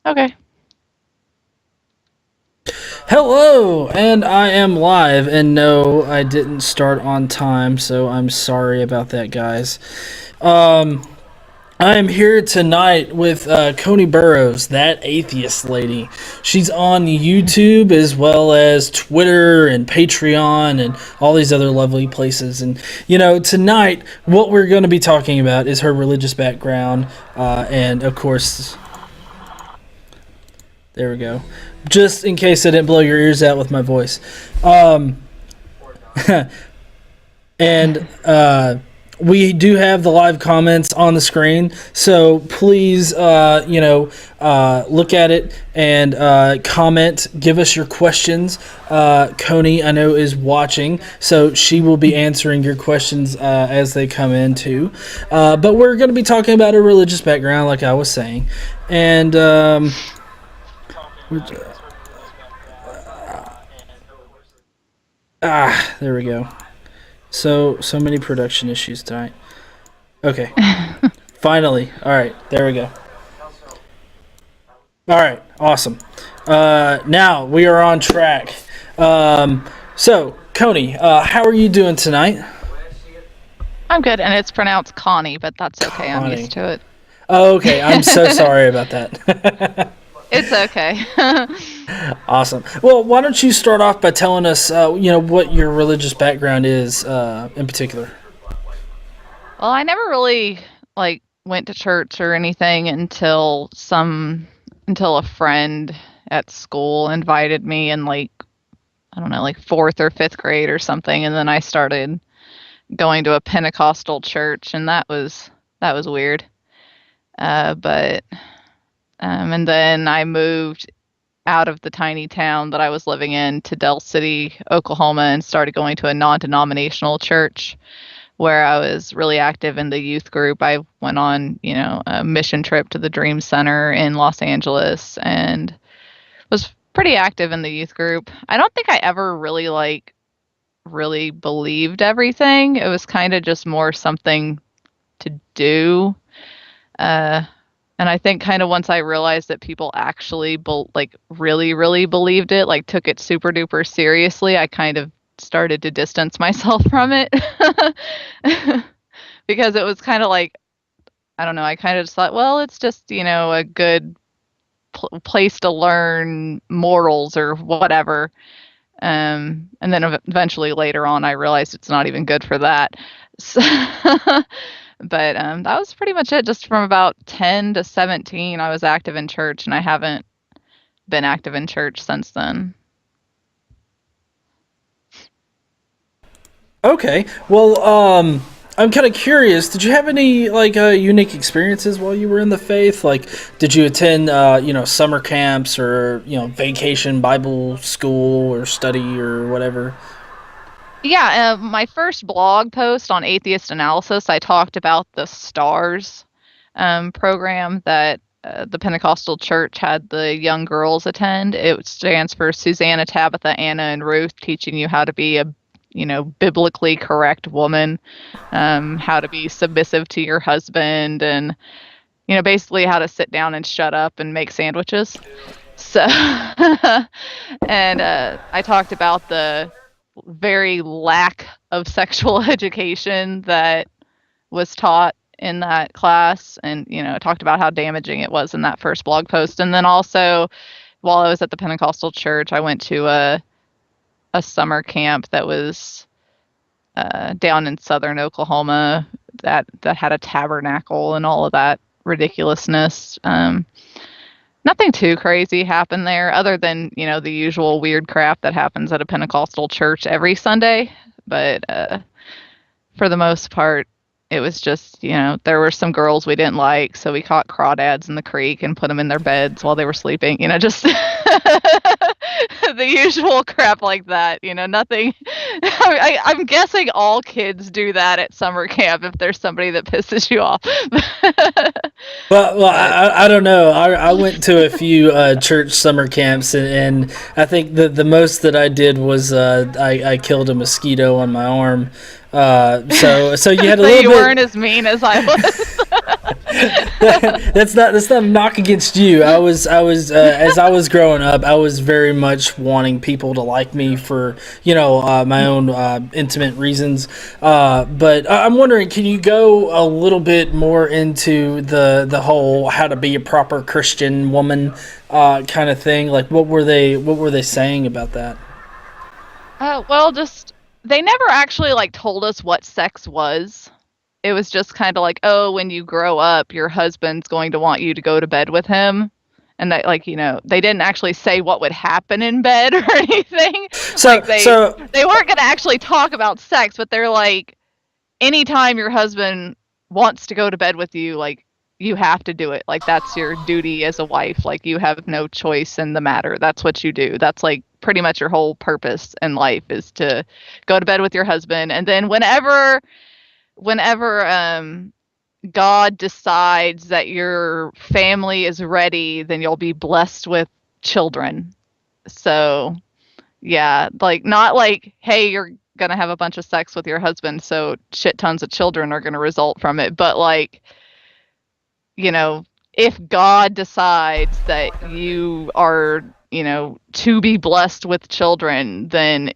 Okay. Hello, and I am live, and no, I didn't start on time, so I'm sorry about that, guys. Um, I am here tonight with Koni Burrows, that atheist lady. She's on YouTube as well as Twitter and Patreon and all these other lovely places. And, tonight, what we're going to be talking about is her religious background, and, of course, there we go. Just in case I didn't blow your ears out with my voice. Um, and we do have the live comments on the screen, so please, look at it and comment. Give us your questions. Koni, I know, is watching, so she will be answering your questions as they come in too. But we're going to be talking about her religious background, like I was saying, and. There we go. So many production issues tonight. Okay, finally. All right, there we go. All right, awesome. Now we are on track. So, Koni, how are you doing tonight? I'm good, and it's pronounced Connie, but that's okay. I'm Connie. used to it. Oh, okay, I'm so sorry about that. It's okay. Awesome. Well, why don't you start off by telling us, what your religious background is in particular? Well, I never really went to church or anything until a friend at school invited me in I don't know, like 4th or 5th grade or something, and then I started going to a Pentecostal church, and that was weird. But and then I moved out of the tiny town that I was living in to Del City, Oklahoma, and started going to a non-denominational church where I was really active in the youth group. I went on, a mission trip to the Dream Center in Los Angeles and was pretty active in the youth group. I don't think I ever really believed everything. It was kind of just more something to do. Uh, and I think kind of once I realized that people actually really, really believed it, took it super duper seriously, I kind of started to distance myself from it because it was kind of I don't know, I kind of just thought, well, it's just, a good place to learn morals or whatever. And then eventually later on, I realized it's not even good for that. So, but that was pretty much it. Just from about 10 to 17, I was active in church, and I haven't been active in church since then. Okay. Well, I'm kind of curious. Did you have any unique experiences while you were in the faith? Like, did you attend summer camps or vacation Bible school or study or whatever? Yeah, my first blog post on atheist analysis, I talked about the STARS program that the Pentecostal church had the young girls attend. It stands for Susanna, Tabitha, Anna, and Ruth, teaching you how to be a biblically correct woman, how to be submissive to your husband, and basically how to sit down and shut up and make sandwiches. So, and I talked about the very lack of sexual education that was taught in that class, and talked about how damaging it was in that first blog post. And then also, while I was at the Pentecostal church, I went to a summer camp that was down in southern Oklahoma that had a tabernacle and all of that ridiculousness. Nothing too crazy happened there, other than the usual weird crap that happens at a Pentecostal church every Sunday. But for the most part, it was just, there were some girls we didn't like, so we caught crawdads in the creek and put them in their beds while they were sleeping. Just the usual crap like that. Nothing. I'm guessing all kids do that at summer camp if there's somebody that pisses you off. Well, I don't know. I went to a few church summer camps, and I think the most that I did was I killed a mosquito on my arm. So you had a So little you bit. weren't as mean as I was. That's not a knock against you. I was as I was growing up, I was very much wanting people to like me for my own intimate reasons. But I'm wondering, can you go a little bit more into the whole how to be a proper Christian woman kind of thing? Like, what were they saying about that? Well, just they never actually like told us what sex was. It was just kind of like, oh, when you grow up, your husband's going to want you to go to bed with him. And that, like, they didn't actually say what would happen in bed or anything. So Like they weren't going to actually talk about sex, but they're like, anytime your husband wants to go to bed with you, like, you have to do it. Like, that's your duty as a wife. Like, you have no choice in the matter. That's what you do. That's like pretty much your whole purpose in life, is to go to bed with your husband. And then whenever God decides that your family is ready, then you'll be blessed with children. So, yeah, like, not like, hey, you're gonna have a bunch of sex with your husband, so shit tons of children are gonna result from it. But like, if God decides that you are, to be blessed with children, then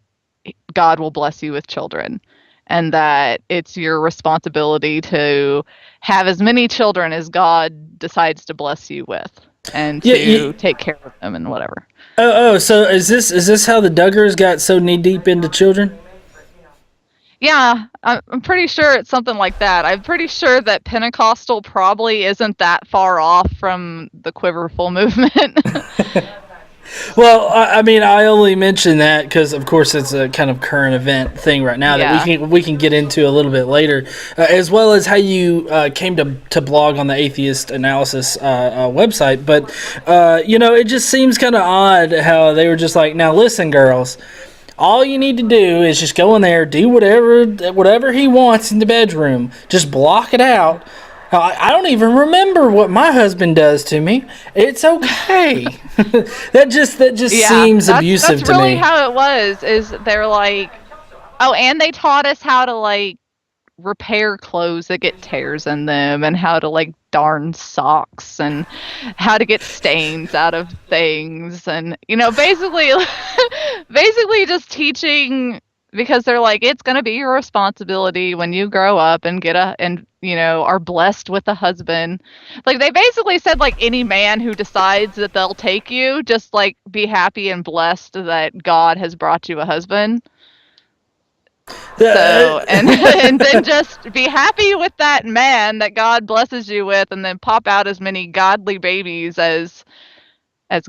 God will bless you with children. And that it's your responsibility to have as many children as God decides to bless you with, and yeah, to take care of them and whatever. so is this how the Duggars got so knee deep into children? Yeah, I'm pretty sure it's something like that. I'm pretty sure that Pentecostal probably isn't that far off from the Quiverful movement. Well, I mean, I only mention that because, of course, it's a kind of current event thing right now that we can get into a little bit later, as well as how you came to blog on the Atheist Analysis website. But it just seems kind of odd how they were just like, now listen, girls. All you need to do is just go in there, do whatever he wants in the bedroom. Just block it out. I don't even remember what my husband does to me. It's okay. that just seems abusive to me. That's really how it was. Is they're like, oh, and they taught us how to like repair clothes that get tears in them, and how to like darn socks, and how to get stains out of things, and basically basically just teaching, because they're like, it's going to be your responsibility when you grow up and are blessed with a husband. Like, they basically said, like, any man who decides that they'll take you, just like be happy and blessed that God has brought you a husband. So, and then just be happy with that man that God blesses you with, and then pop out as many godly babies as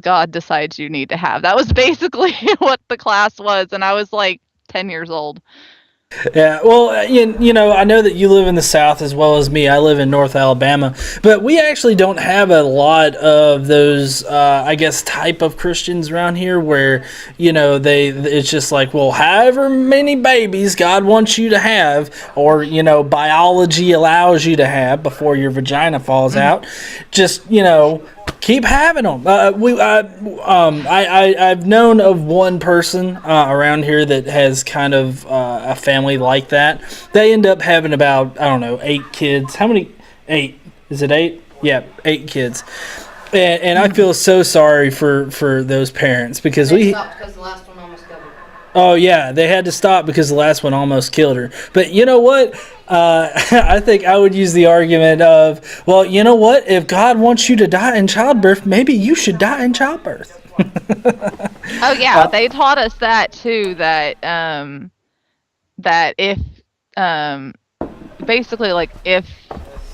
God decides you need to have. That was basically what the class was, and I was like 10 years old. Yeah, well, I know that you live in the South as well as me. I live in North Alabama, but we actually don't have a lot of those, I guess, type of Christians around here where, it's just like, well, however many babies God wants you to have, or, biology allows you to have before your vagina falls out, just, keep having them. I've known of one person around here that has kind of a family like that. They end up having about, I don't know, 8 kids. How many? 8. Is it 8? Yeah, 8 kids. And I feel so sorry for those parents, because they stopped because the last one almost killed her. Oh yeah, they had to stop because the last one almost killed her. But you know what? I think I would use the argument of, well, you know what? If God wants you to die in childbirth, maybe you should die in childbirth. Oh yeah, they taught us that too. That if basically, like, if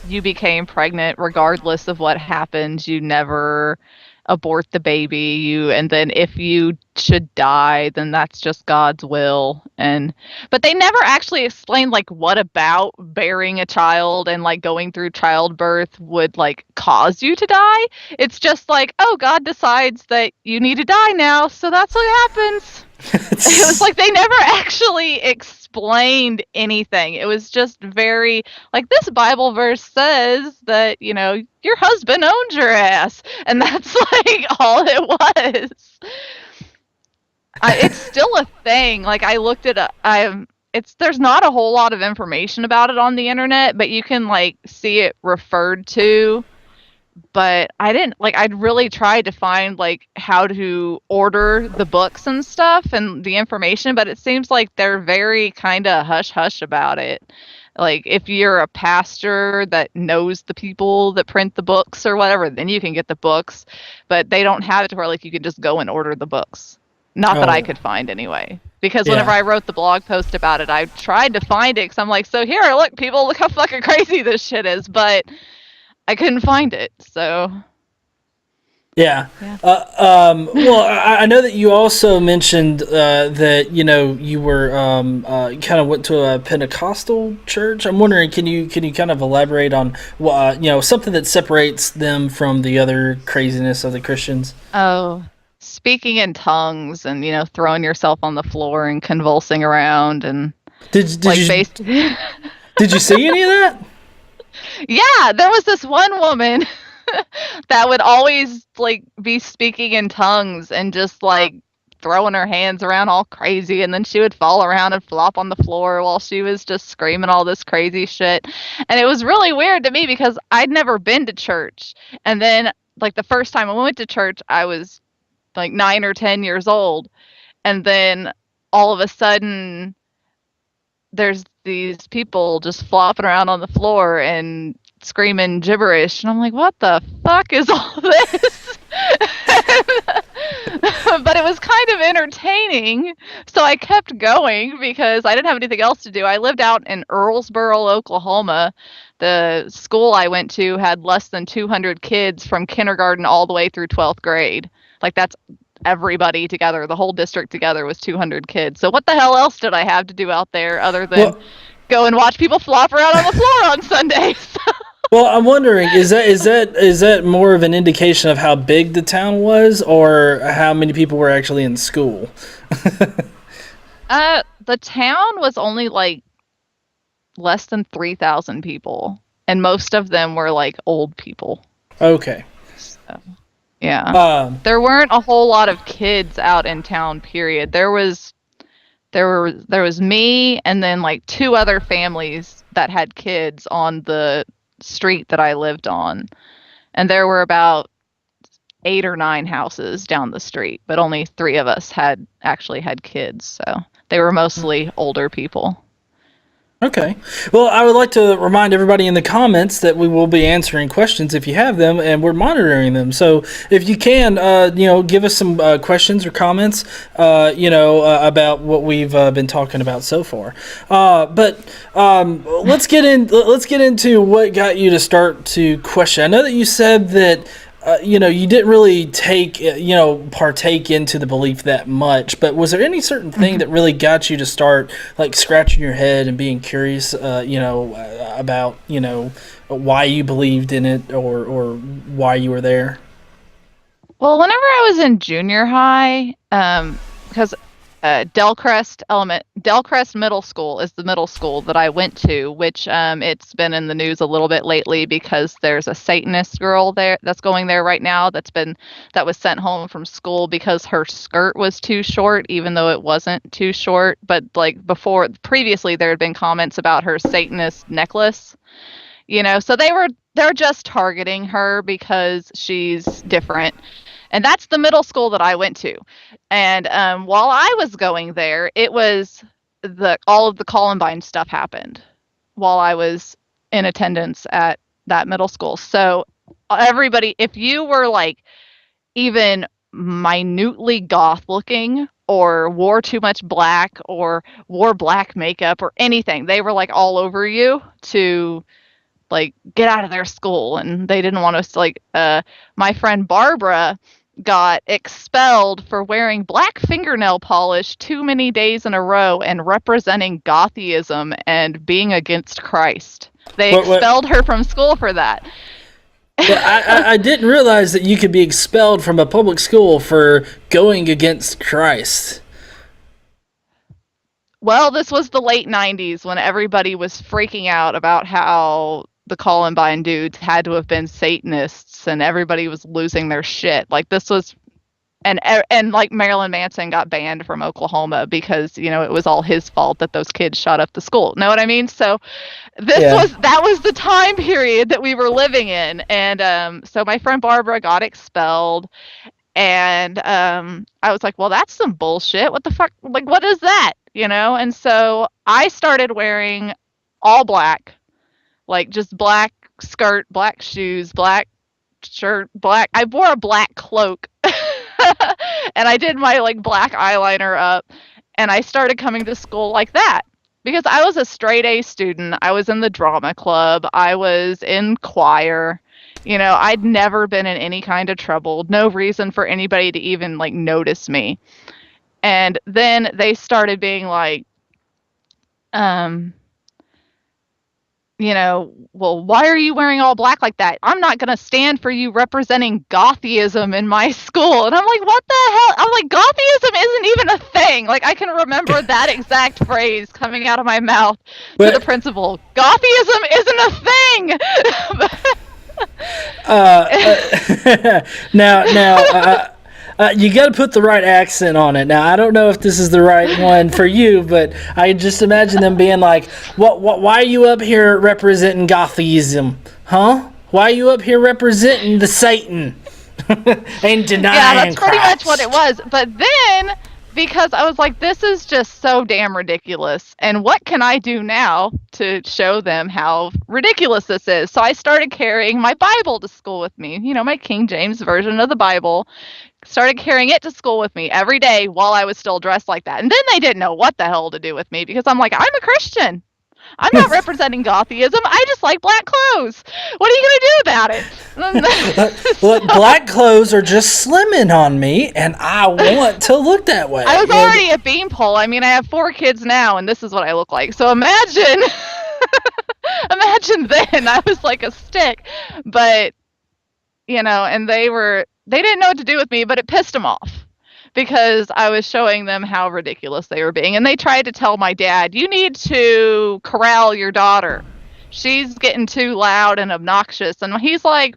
you became pregnant, regardless of what happens, you never abort the baby. And then if you should die, then that's just God's will. But they never actually explained, like, what about bearing a child and like going through childbirth would like cause you to die. It's just like, oh, God decides that you need to die now, so that's what happens. It was like they never actually explained anything. It was just very like, this Bible verse says that, your husband owns your ass, and that's like all it was. It's still a thing. Like, I looked it up. there's not a whole lot of information about it on the internet, but you can like see it referred to. But I'd really tried to find like how to order the books and stuff and the information, but it seems like they're very kind of hush hush about it. Like if you're a pastor that knows the people that print the books or whatever, then you can get the books, but they don't have it to where like you can just go and order the books. Not that I could find anyway. Because whenever I wrote the blog post about it, I tried to find it because I'm like, so here, look, people, look how fucking crazy this shit is. But I couldn't find it, so. Yeah. Well, I know that you also mentioned that you were kind of went to a Pentecostal church. I'm wondering, can you kind of elaborate on something that separates them from the other craziness of the Christians? Oh, speaking in tongues and throwing yourself on the floor and convulsing around and did like you did you see any of that? Yeah, there was this one woman that would always like be speaking in tongues and just like throwing her hands around all crazy, and then she would fall around and flop on the floor while she was just screaming all this crazy shit. And it was really weird to me because I'd never been to church. And then like the first time I went to church, I was like 9 or 10 years old. And then all of a sudden there's these people just flopping around on the floor and screaming gibberish, and I'm like, what the fuck is all this? But it was kind of entertaining, so I kept going because I didn't have anything else to do. I lived out in Earlsboro, Oklahoma. The school I went to had less than 200 kids from kindergarten all the way through 12th grade. Like, that's everybody together. The whole district together was 200 kids. So what the hell else did I have to do out there other than go and watch people flop around on the floor on Sundays? Well, I'm wondering, is that more of an indication of how big the town was, or how many people were actually in school? The town was only like less than 3,000 people, and most of them were like old people. Okay. So, yeah. There weren't a whole lot of kids out in town, period. There was me and then like 2 other families that had kids on the street that I lived on, and there were about 8 or 9 houses down the street, but only 3 of us had kids, so they were mostly older people. Okay. Well, I would like to remind everybody in the comments that we will be answering questions if you have them, and we're monitoring them. So if you can, give us some questions or comments, about what we've been talking about so far. But let's get into what got you to start to question. I know that you said that you didn't really partake into the belief that much, but was there any certain thing that really got you to start like scratching your head and being curious, about, why you believed in it or why you were there? Well, whenever I was in junior high, because Delcrest Middle School is the middle school that I went to, which it's been in the news a little bit lately because there's a Satanist girl there that's going there right now that was sent home from school because her skirt was too short, even though it wasn't too short. But like previously there had been comments about her Satanist necklace, so they're just targeting her because she's different. And that's the middle school that I went to. And while I was going there, it was all of the Columbine stuff happened while I was in attendance at that middle school. So everybody, if you were like even minutely goth looking or wore too much black or wore black makeup or anything, they were like all over you to like get out of their school. And they didn't want us to like, my friend Barbara got expelled for wearing black fingernail polish too many days in a row and representing Gothism and being against Christ. They expelled her from school for that. I didn't realize that you could be expelled from a public school for going against Christ. Well, this was the late 90s when everybody was freaking out about how the Columbine dudes had to have been Satanists and everybody was losing their shit. Like, this was and like Marilyn Manson got banned from Oklahoma because it was all his fault that those kids shot up the school. Know what I mean? So that was the time period that we were living in, and so my friend Barbara got expelled, and I was like, well, that's some bullshit. What the fuck? Like, what is that? And so I started wearing all black, like just black skirt, black shoes, black shirt, black. I wore a black cloak. And I did my like black eyeliner up, and I started coming to school like that because I was a straight A student. I was in the drama club. I was in choir. I'd never been in any kind of trouble. No reason for anybody to even like notice me. And then they started being like, well, why are you wearing all black like that? I'm not going to stand for you representing Gothism in my school. And I'm like, what the hell? I'm like, Gothism isn't even a thing. Like, I can remember that exact phrase coming out of my mouth to the principal. Gothism isn't a thing. Now, you got to put the right accent on it. Now, I don't know if this is the right one for you, but I just imagine them being like, "What? Why are you up here representing Gothism, huh? Why are you up here representing the Satan and denying Yeah, that's pretty Christ?" much what it was. But then, because I was like, this is just so damn ridiculous, and what can I do now to show them how ridiculous this is? So I started carrying my Bible to school with me, my King James version of the Bible. Started carrying it to school with me every day while I was still dressed like that. And then they didn't know what the hell to do with me because I'm like, I'm a Christian. I'm not representing Gothism. I just like black clothes. What are you going to do about it? Look, black clothes are just slimming on me, and I want to look that way. I was already a beanpole. I mean, I have 4 kids now, and this is what I look like. So imagine then I was like a stick. But, and they didn't know what to do with me, but it pissed them off because I was showing them how ridiculous they were being. And they tried to tell my dad, you need to corral your daughter. She's getting too loud and obnoxious. And he's like,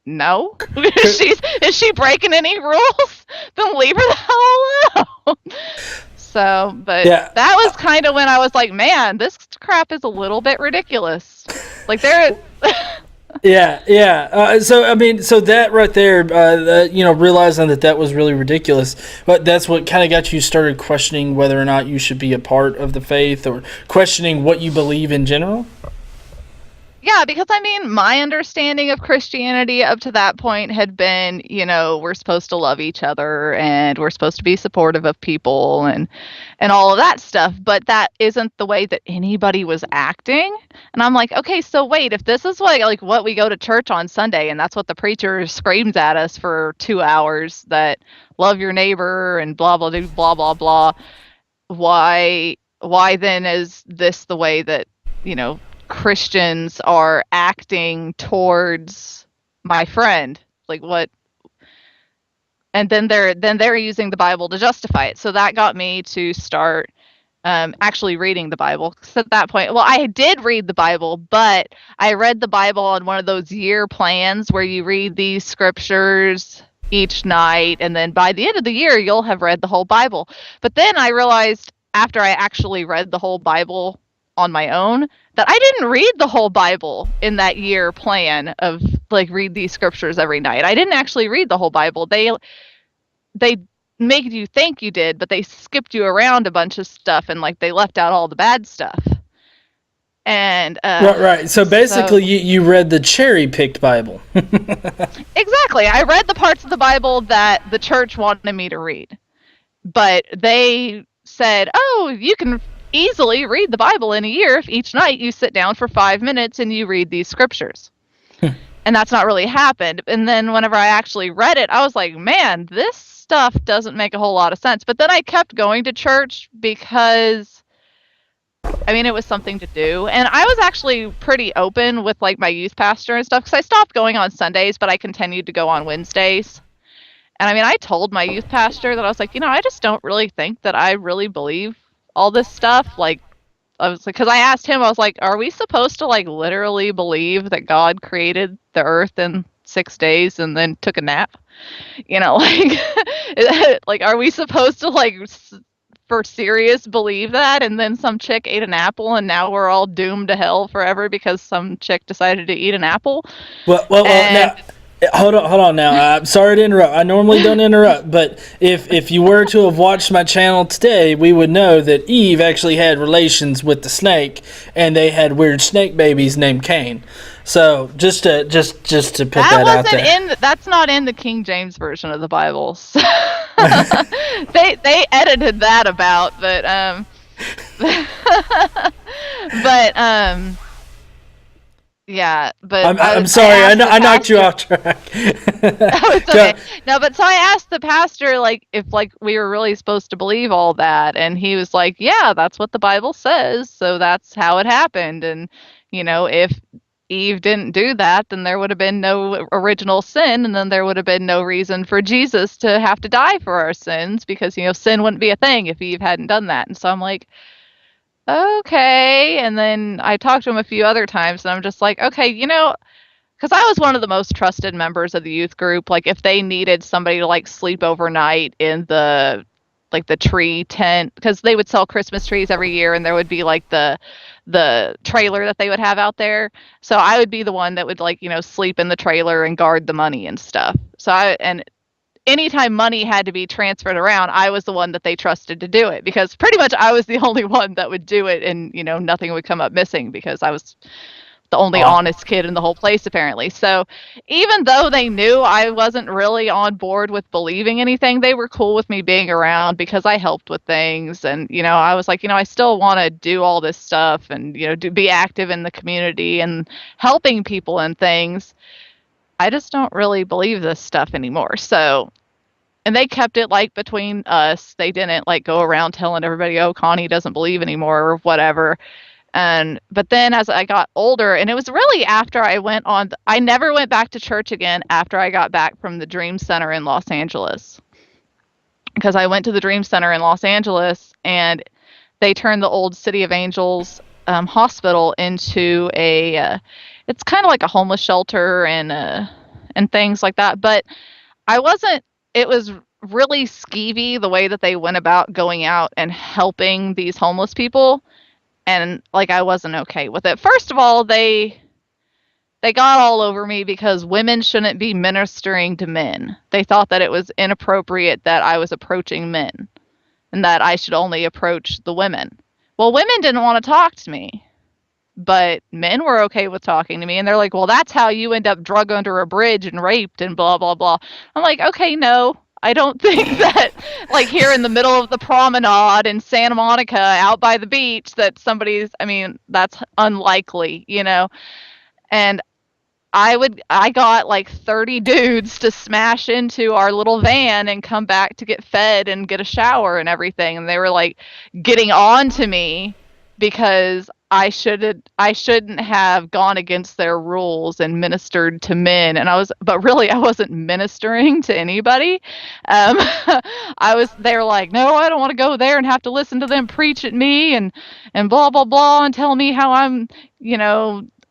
no. Is she breaking any rules? Then leave her the hell alone. So, but that was kind of when I was like, man, this crap is a little bit ridiculous. Like they're... Yeah. So that right there, realizing that was really ridiculous, but that's what kind of got you started questioning whether or not you should be a part of the faith or questioning what you believe in general? Yeah, because my understanding of Christianity up to that point had been, we're supposed to love each other and we're supposed to be supportive of people and all of that stuff. But that isn't the way that anybody was acting. And I'm like, okay, so wait, if this is what we go to church on Sunday and that's what the preacher screams at us for 2 hours, that love your neighbor and blah, blah, blah, blah, blah, why then is this the way that, Christians are acting towards my friend? Like what? And then they're using the Bible to justify it. So that got me to start actually reading the Bible. Because at that point, well, I did read the Bible, but I read the Bible on one of those year plans where you read these scriptures each night, and then by the end of the year, you'll have read the whole Bible. But then I realized after I actually read the whole Bible on my own that I didn't read the whole Bible in that year plan of read these scriptures every night. I didn't actually read the whole Bible. They make you think you did, but they skipped you around a bunch of stuff and they left out all the bad stuff. And right. So basically, you read the cherry-picked Bible. Exactly. I read the parts of the Bible that the church wanted me to read, but they said, "Oh, you can easily read the Bible in a year if each night you sit down for 5 minutes and you read these scriptures." And that's not really happened. And then whenever I actually read it, I was like, man, this stuff doesn't make a whole lot of sense. But then I kept going to church because it was something to do. And I was actually pretty open with my youth pastor and stuff because I stopped going on Sundays, but I continued to go on Wednesdays. And I told my youth pastor that I was like, I just don't really think that I really believe all this stuff. I was because I asked him, I was like, are we supposed to literally believe that God created the earth in 6 days and then took a nap. Like are we supposed to like for serious believe that? And then some chick ate an apple and now we're all doomed to hell forever because some chick decided to eat an apple. Well, And now, hold on now. I'm sorry to interrupt. I normally don't interrupt, but if you were to have watched my channel today, we would know that Eve actually had relations with the snake, and they had weird snake babies named Cain. So just to put that out there. That's not in the King James version of the Bible. So they edited that about, but yeah, but I'm sorry. I knocked you off track. It's okay. No, but so I asked the pastor like if like we were really supposed to believe all that, and he was like, "Yeah, that's what the Bible says, so that's how it happened." And if Eve didn't do that, then there would have been no original sin, and then there would have been no reason for Jesus to have to die for our sins because sin wouldn't be a thing if Eve hadn't done that. And so I'm like, okay. And then I talked to him a few other times, and I'm just like, okay, because I was one of the most trusted members of the youth group. Like, if they needed somebody to like sleep overnight in the tree tent, because they would sell Christmas trees every year, and there would be like the trailer that they would have out there. So I would be the one that would like sleep in the trailer and guard the money and stuff. And anytime money had to be transferred around, I was the one that they trusted to do it because pretty much I was the only one that would do it, and nothing would come up missing because I was the only honest kid in the whole place apparently. So even though they knew I wasn't really on board with believing anything, they were cool with me being around because I helped with things. And I was like, I still want to do all this stuff and be active in the community and helping people and things. I just don't really believe this stuff anymore. So, and they kept it like between us. They didn't like go around telling everybody, oh, Koni doesn't believe anymore or whatever. But then as I got older, and it was really after I never went back to church again after I got back from the Dream Center in Los Angeles. Because I went to the Dream Center in Los Angeles and they turned the old City of Angels hospital into it's kind of like a homeless shelter and things like that. But it was really skeevy the way that they went about going out and helping these homeless people. And like I wasn't okay with it. First of all, they got all over me because women shouldn't be ministering to men. They thought that it was inappropriate that I was approaching men and that I should only approach the women. Well, women didn't want to talk to me, but men were okay with talking to me. And they're like, well, that's how you end up drug under a bridge and raped and blah, blah, blah. I'm like, okay, no. I don't think that, like, here in the middle of the promenade in Santa Monica out by the beach that that's unlikely, And I got like 30 dudes to smash into our little van and come back to get fed and get a shower and everything. And they were like getting on to me because I shouldn't have gone against their rules and ministered to men. And but really I wasn't ministering to anybody. They were like, no, I don't want to go there and have to listen to them preach at me and blah, blah, blah, and tell me how I'm,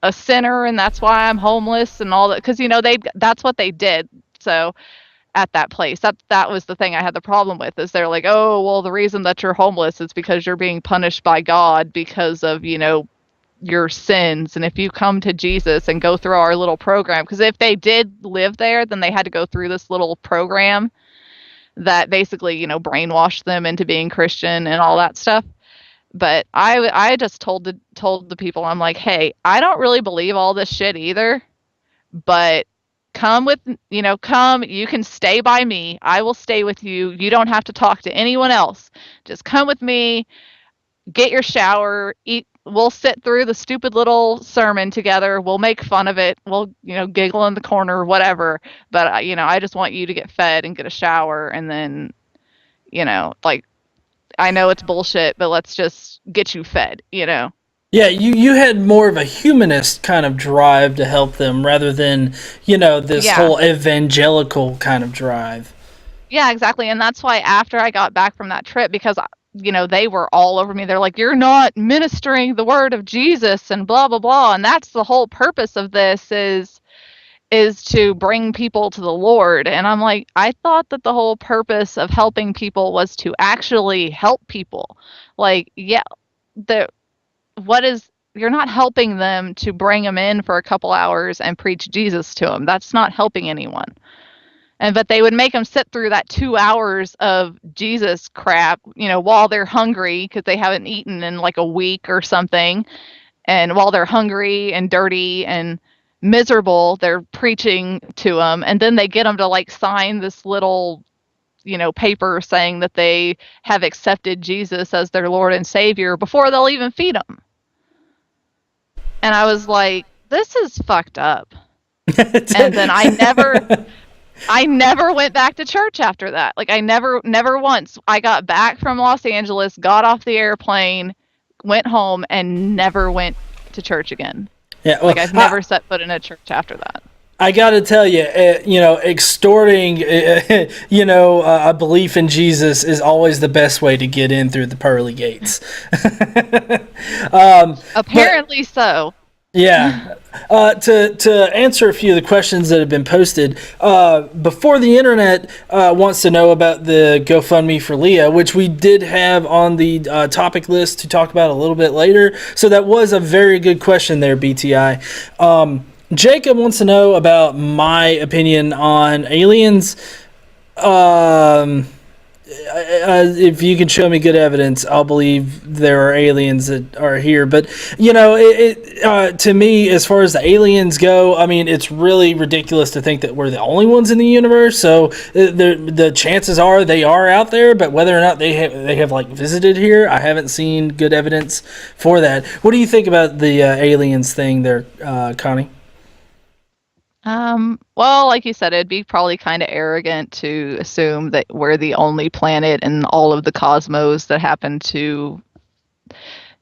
a sinner and that's why I'm homeless and all that. Cause that's what they did. So at that place, that was the thing I had the problem with is they're like, oh, well, the reason that you're homeless is because you're being punished by God because of, your sins. And if you come to Jesus and go through our little program, because if they did live there, then they had to go through this little program that basically, brainwashed them into being Christian and all that stuff. But I just told the people, I'm like, hey, I don't really believe all this shit either, but come, you can stay by me. I will stay with you. You don't have to talk to anyone else. Just come with me, get your shower, eat. We'll sit through the stupid little sermon together. We'll make fun of it. We'll, giggle in the corner, whatever. But, I just want you to get fed and get a shower. And then, like, I know it's bullshit, but let's just get you fed, Yeah, you had more of a humanist kind of drive to help them rather than, this whole evangelical kind of drive. Yeah, exactly. And that's why after I got back from that trip, because, they were all over me. They're like, you're not ministering the word of Jesus and blah, blah, blah. And that's the whole purpose of this is is to bring people to the Lord. And I'm like, I thought that the whole purpose of helping people was to actually help people. Like, yeah, you're not helping them to bring them in for a couple hours and preach Jesus to them. That's not helping anyone. But they would make them sit through that 2 hours of Jesus crap, while they're hungry because they haven't eaten in like a week or something. And while they're hungry and dirty and miserable, they're preaching to them. And then they get them to like sign this little, paper saying that they have accepted Jesus as their Lord and Savior before they'll even feed them. And I was like, this is fucked up. And then I never went back to church after that. Like, I never once. I got back from Los Angeles, got off the airplane, went home, and never went to church again. Yeah, well, like, I've never set foot in a church after that. I got to tell you, extorting, a belief in Jesus is always the best way to get in through the pearly gates. Apparently so. Yeah. To answer a few of the questions that have been posted, Before the Internet wants to know about the GoFundMe for Leah, which we did have on the topic list to talk about a little bit later. So that was a very good question there, BTI. Jacob wants to know about my opinion on aliens. If you can show me good evidence, I'll believe there are aliens that are here. But, to me, as far as the aliens go, I mean, it's really ridiculous to think that we're the only ones in the universe. So the chances are they are out there, but whether or not they have like visited here, I haven't seen good evidence for that. What do you think about the aliens thing there, Connie? Well, like you said, it'd be probably kind of arrogant to assume that we're the only planet in all of the cosmos that happen to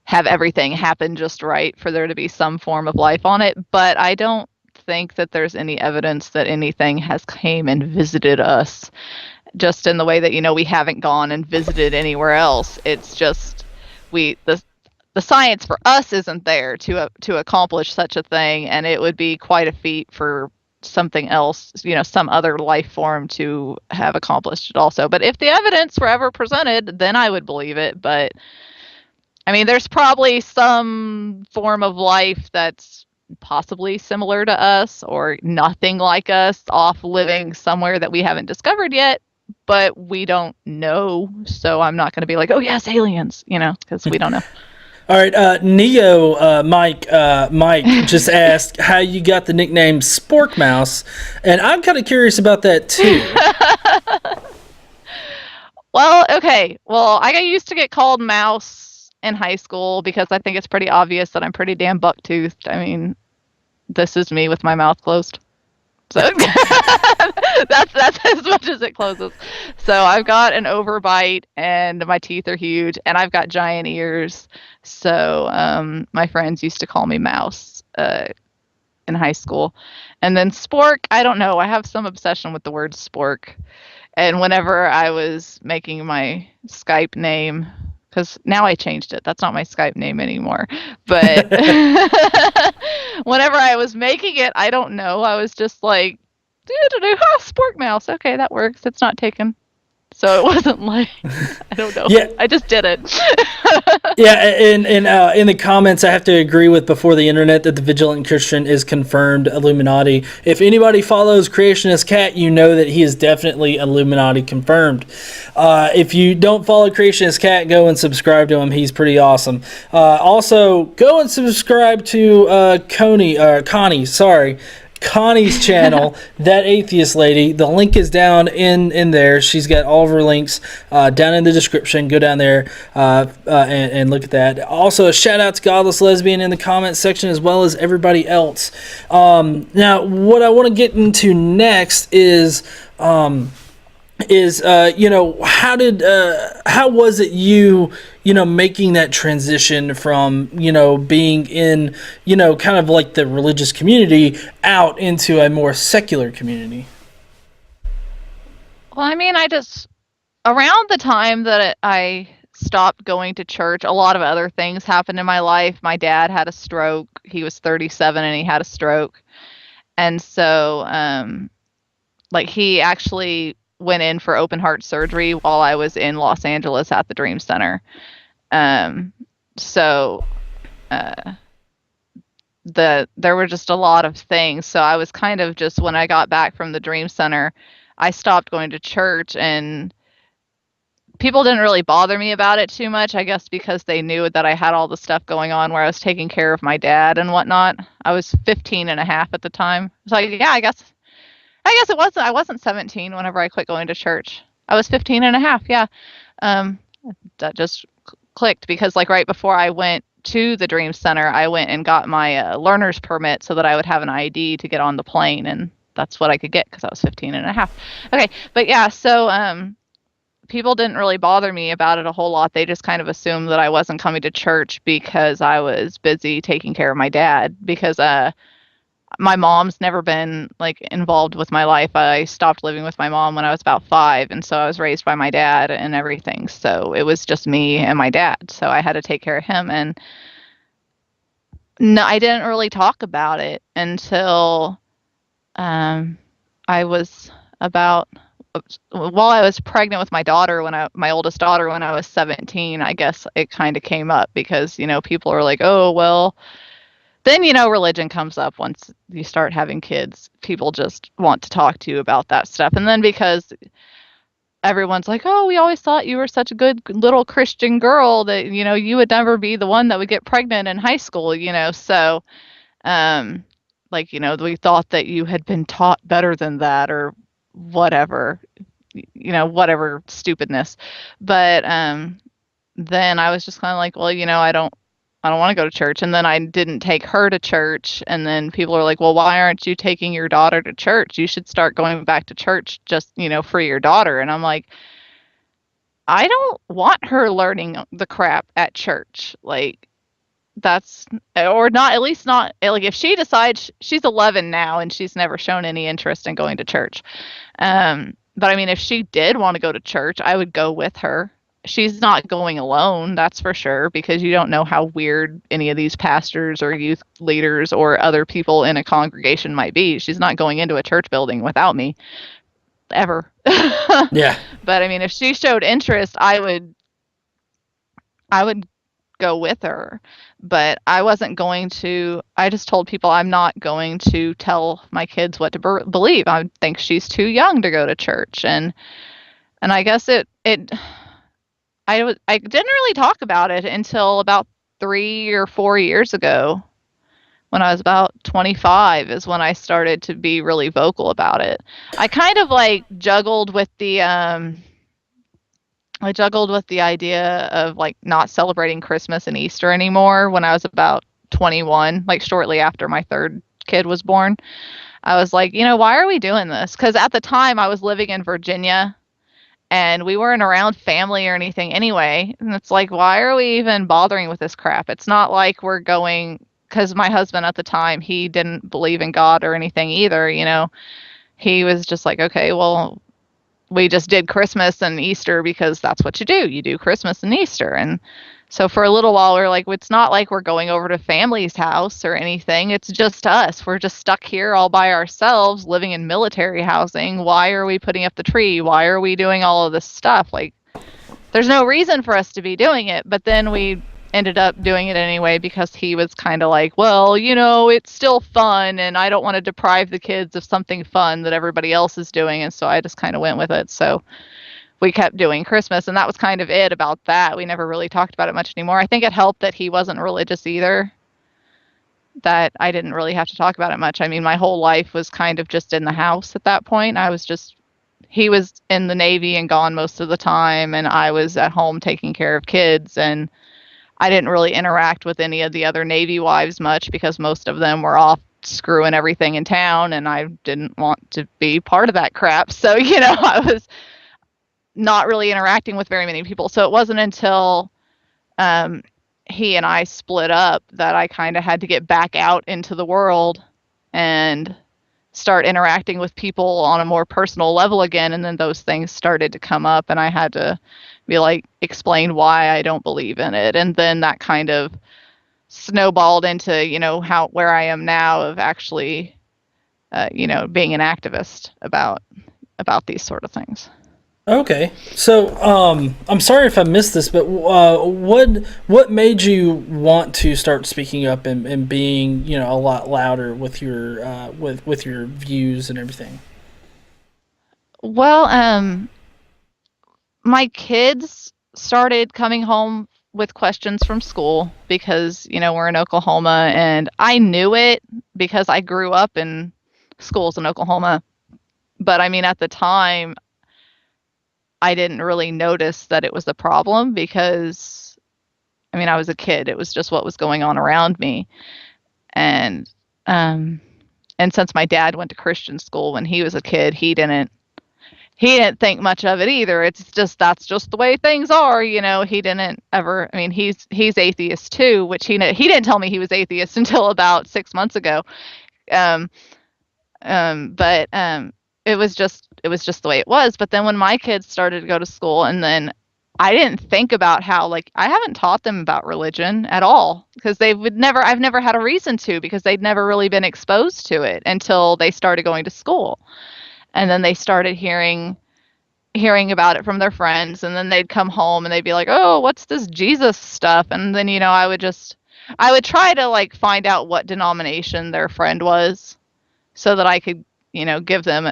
have everything happen just right for there to be some form of life on it. But I don't think that there's any evidence that anything has came and visited us, just in the way that, we haven't gone and visited anywhere else. It's just the science for us isn't there to accomplish such a thing, and it would be quite a feat for something else, some other life form to have accomplished it also. But if the evidence were ever presented, then I would believe it. But I mean, there's probably some form of life that's possibly similar to us or nothing like us, off living somewhere that we haven't discovered yet, but we don't know. So I'm not going to be like, oh yes, aliens, because we don't know. All right, Mike just asked how you got the nickname Spork Mouse, and I'm kind of curious about that too. Well, okay. Well, I used to get called Mouse in high school because I think it's pretty obvious that I'm pretty damn buck-toothed. I mean, this is me with my mouth closed. So that's as much as it closes. So I've got an overbite and my teeth are huge and I've got giant ears. So my friends used to call me Mouse in high school. And then Spork, I don't know. I have some obsession with the word Spork. And whenever I was making my Skype name, because now I changed it. That's not my Skype name anymore. But whenever I was making it, I don't know. I was just like, Spork Mouse. Okay, that works. It's not taken. So it wasn't like, I don't know. Yeah. I just did it. Yeah, and in the comments, I have to agree with Before the Internet that the Vigilant Christian is confirmed Illuminati. If anybody follows Creationist Cat, you know that he is definitely Illuminati confirmed. If you don't follow Creationist Cat, go and subscribe to him. He's pretty awesome. Also, go and subscribe to Connie's channel, That Atheist Lady. The link is down in there. She's got all of her links down in the description. Go down there and look at that. Also, a shout out to Godless Lesbian in the comments section as well as everybody else. Now, what I want to get into next is how was it you making that transition from being in kind of like the religious community out into a more secular community? Well, I mean, around the time that I stopped going to church, a lot of other things happened in my life. My dad had a stroke. He was 37 and he had a stroke. And so, like, he actually went in for open heart surgery while I was in Los Angeles at the Dream Center. So, there were just a lot of things. So I was kind of just, when I got back from the Dream Center, I stopped going to church, and people didn't really bother me about it too much, I guess because they knew that I had all the stuff going on where I was taking care of my dad and whatnot. I was 15 and a half at the time. So yeah, I guess I wasn't 17 whenever I quit going to church. I was 15 and a half. Yeah. Um, that just clicked because, like, right before I went to the Dream Center, I went and got my learner's permit so that I would have an ID to get on the plane, and that's what I could get because I was 15 and a half. Okay, but yeah, so people didn't really bother me about it a whole lot. They just kind of assumed that I wasn't coming to church because I was busy taking care of my dad, because my mom's never been, like, involved with my life. I stopped living with my mom when I was about 5, and so I was raised by my dad and everything. So it was just me and my dad. So I had to take care of him, and no, I didn't really talk about it until I was about while I was pregnant with my daughter, my oldest daughter, when I was 17. I guess it kind of came up because, people are like, "Oh, well," then, religion comes up once you start having kids. People just want to talk to you about that stuff. And then because everyone's like, "Oh, we always thought you were such a good little Christian girl that, you would never be the one that would get pregnant in high school," so, um, like, we thought that you had been taught better than that, or whatever, whatever stupidness. But then I was just kind of like, well, I don't want to go to church. And then I didn't take her to church. And then people are like, well, why aren't you taking your daughter to church? You should start going back to church just, for your daughter. And I'm like, I don't want her learning the crap at church. Like, that's, or not, at least not, like, if she decides, she's 11 now and she's never shown any interest in going to church. But I mean, if she did want to go to church, I would go with her. She's not going alone, that's for sure, because you don't know how weird any of these pastors or youth leaders or other people in a congregation might be. She's not going into a church building without me, ever. Yeah. But I mean, if she showed interest, I would go with her. But I wasn't going to. I just told people I'm not going to tell my kids what to believe. I think she's too young to go to church, and I guess I didn't really talk about it until about 3 or 4 years ago. When I was about 25 is when I started to be really vocal about it. I kind of, like, juggled with the idea of, like, not celebrating Christmas and Easter anymore when I was about 21, like, shortly after my third kid was born. I was like, why are we doing this? Because at the time I was living in Virginia, and we weren't around family or anything anyway. And it's like, why are we even bothering with this crap? It's not like we're going, because my husband at the time, he didn't believe in God or anything either. He was just like, okay, well, we just did Christmas and Easter because that's what you do. You do Christmas and Easter. And so for a little while, we're like, it's not like we're going over to family's house or anything. It's just us. We're just stuck here all by ourselves, living in military housing. Why are we putting up the tree? Why are we doing all of this stuff? Like, there's no reason for us to be doing it. But then we ended up doing it anyway because he was kind of like, well, it's still fun, and I don't want to deprive the kids of something fun that everybody else is doing. And so I just kind of went with it. So we kept doing Christmas, and that was kind of it about that. We never really talked about it much anymore. I think it helped that he wasn't religious either, that I didn't really have to talk about it much. I mean, my whole life was kind of just in the house at that point. He was in the Navy and gone most of the time, and I was at home taking care of kids, and I didn't really interact with any of the other Navy wives much because most of them were off screwing everything in town, and I didn't want to be part of that crap. So, I was not really interacting with very many people. So it wasn't until he and I split up that I kind of had to get back out into the world and start interacting with people on a more personal level again. And then those things started to come up, and I had to be like, explain why I don't believe in it. And then that kind of snowballed into, where I am now, of actually being an activist about these sort of things. Okay, so I'm sorry if I missed this, but what made you want to start speaking up and being a lot louder with your with your views and everything? Well, my kids started coming home with questions from school because we're in Oklahoma, and I knew it because I grew up in schools in Oklahoma. But I mean, at the time, I didn't really notice that it was a problem because, I mean, I was a kid. It was just what was going on around me. And um and since my dad went to Christian school when he was a kid, he didn't think much of it either. It's just that's just the way things are. He didn't ever. I mean, he's atheist too, which he didn't tell me he was atheist until about 6 months ago. Um, but it was just the way it was. But then when my kids started to go to school, and then I didn't think about how, like, I haven't taught them about religion at all because I've never had a reason to, because they'd never really been exposed to it until they started going to school. And then they started hearing about it from their friends, and then they'd come home and they'd be like, "Oh, what's this Jesus stuff?" And then I would try to, like, find out what denomination their friend was so that I could give them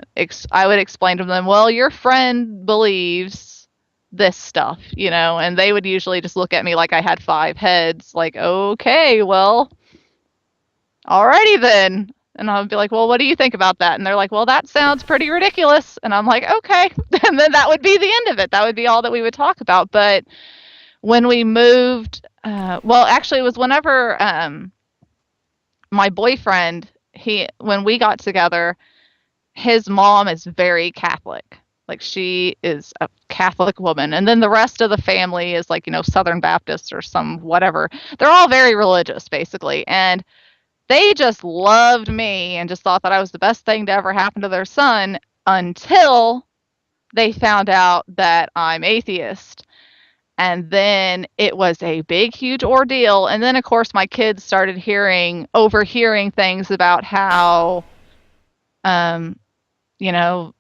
I would explain to them, "Well, your friend believes this stuff," and they would usually just look at me like I had five heads, like, "Okay, well, alrighty then." And I would be like, "Well, what do you think about that?" And they're like, "Well, that sounds pretty ridiculous." And I'm like, "Okay." And then that would be the end of it. That would be all that we would talk about. But when we moved, well, actually, it was whenever my boyfriend, when we got together, his mom is very Catholic. Like, she is a Catholic woman. And then the rest of the family is like, Southern Baptist or some whatever. They're all very religious, basically. And they just loved me and just thought that I was the best thing to ever happen to their son until they found out that I'm atheist. And then it was a big, huge ordeal. And then, of course, my kids started overhearing things about how, um, you know,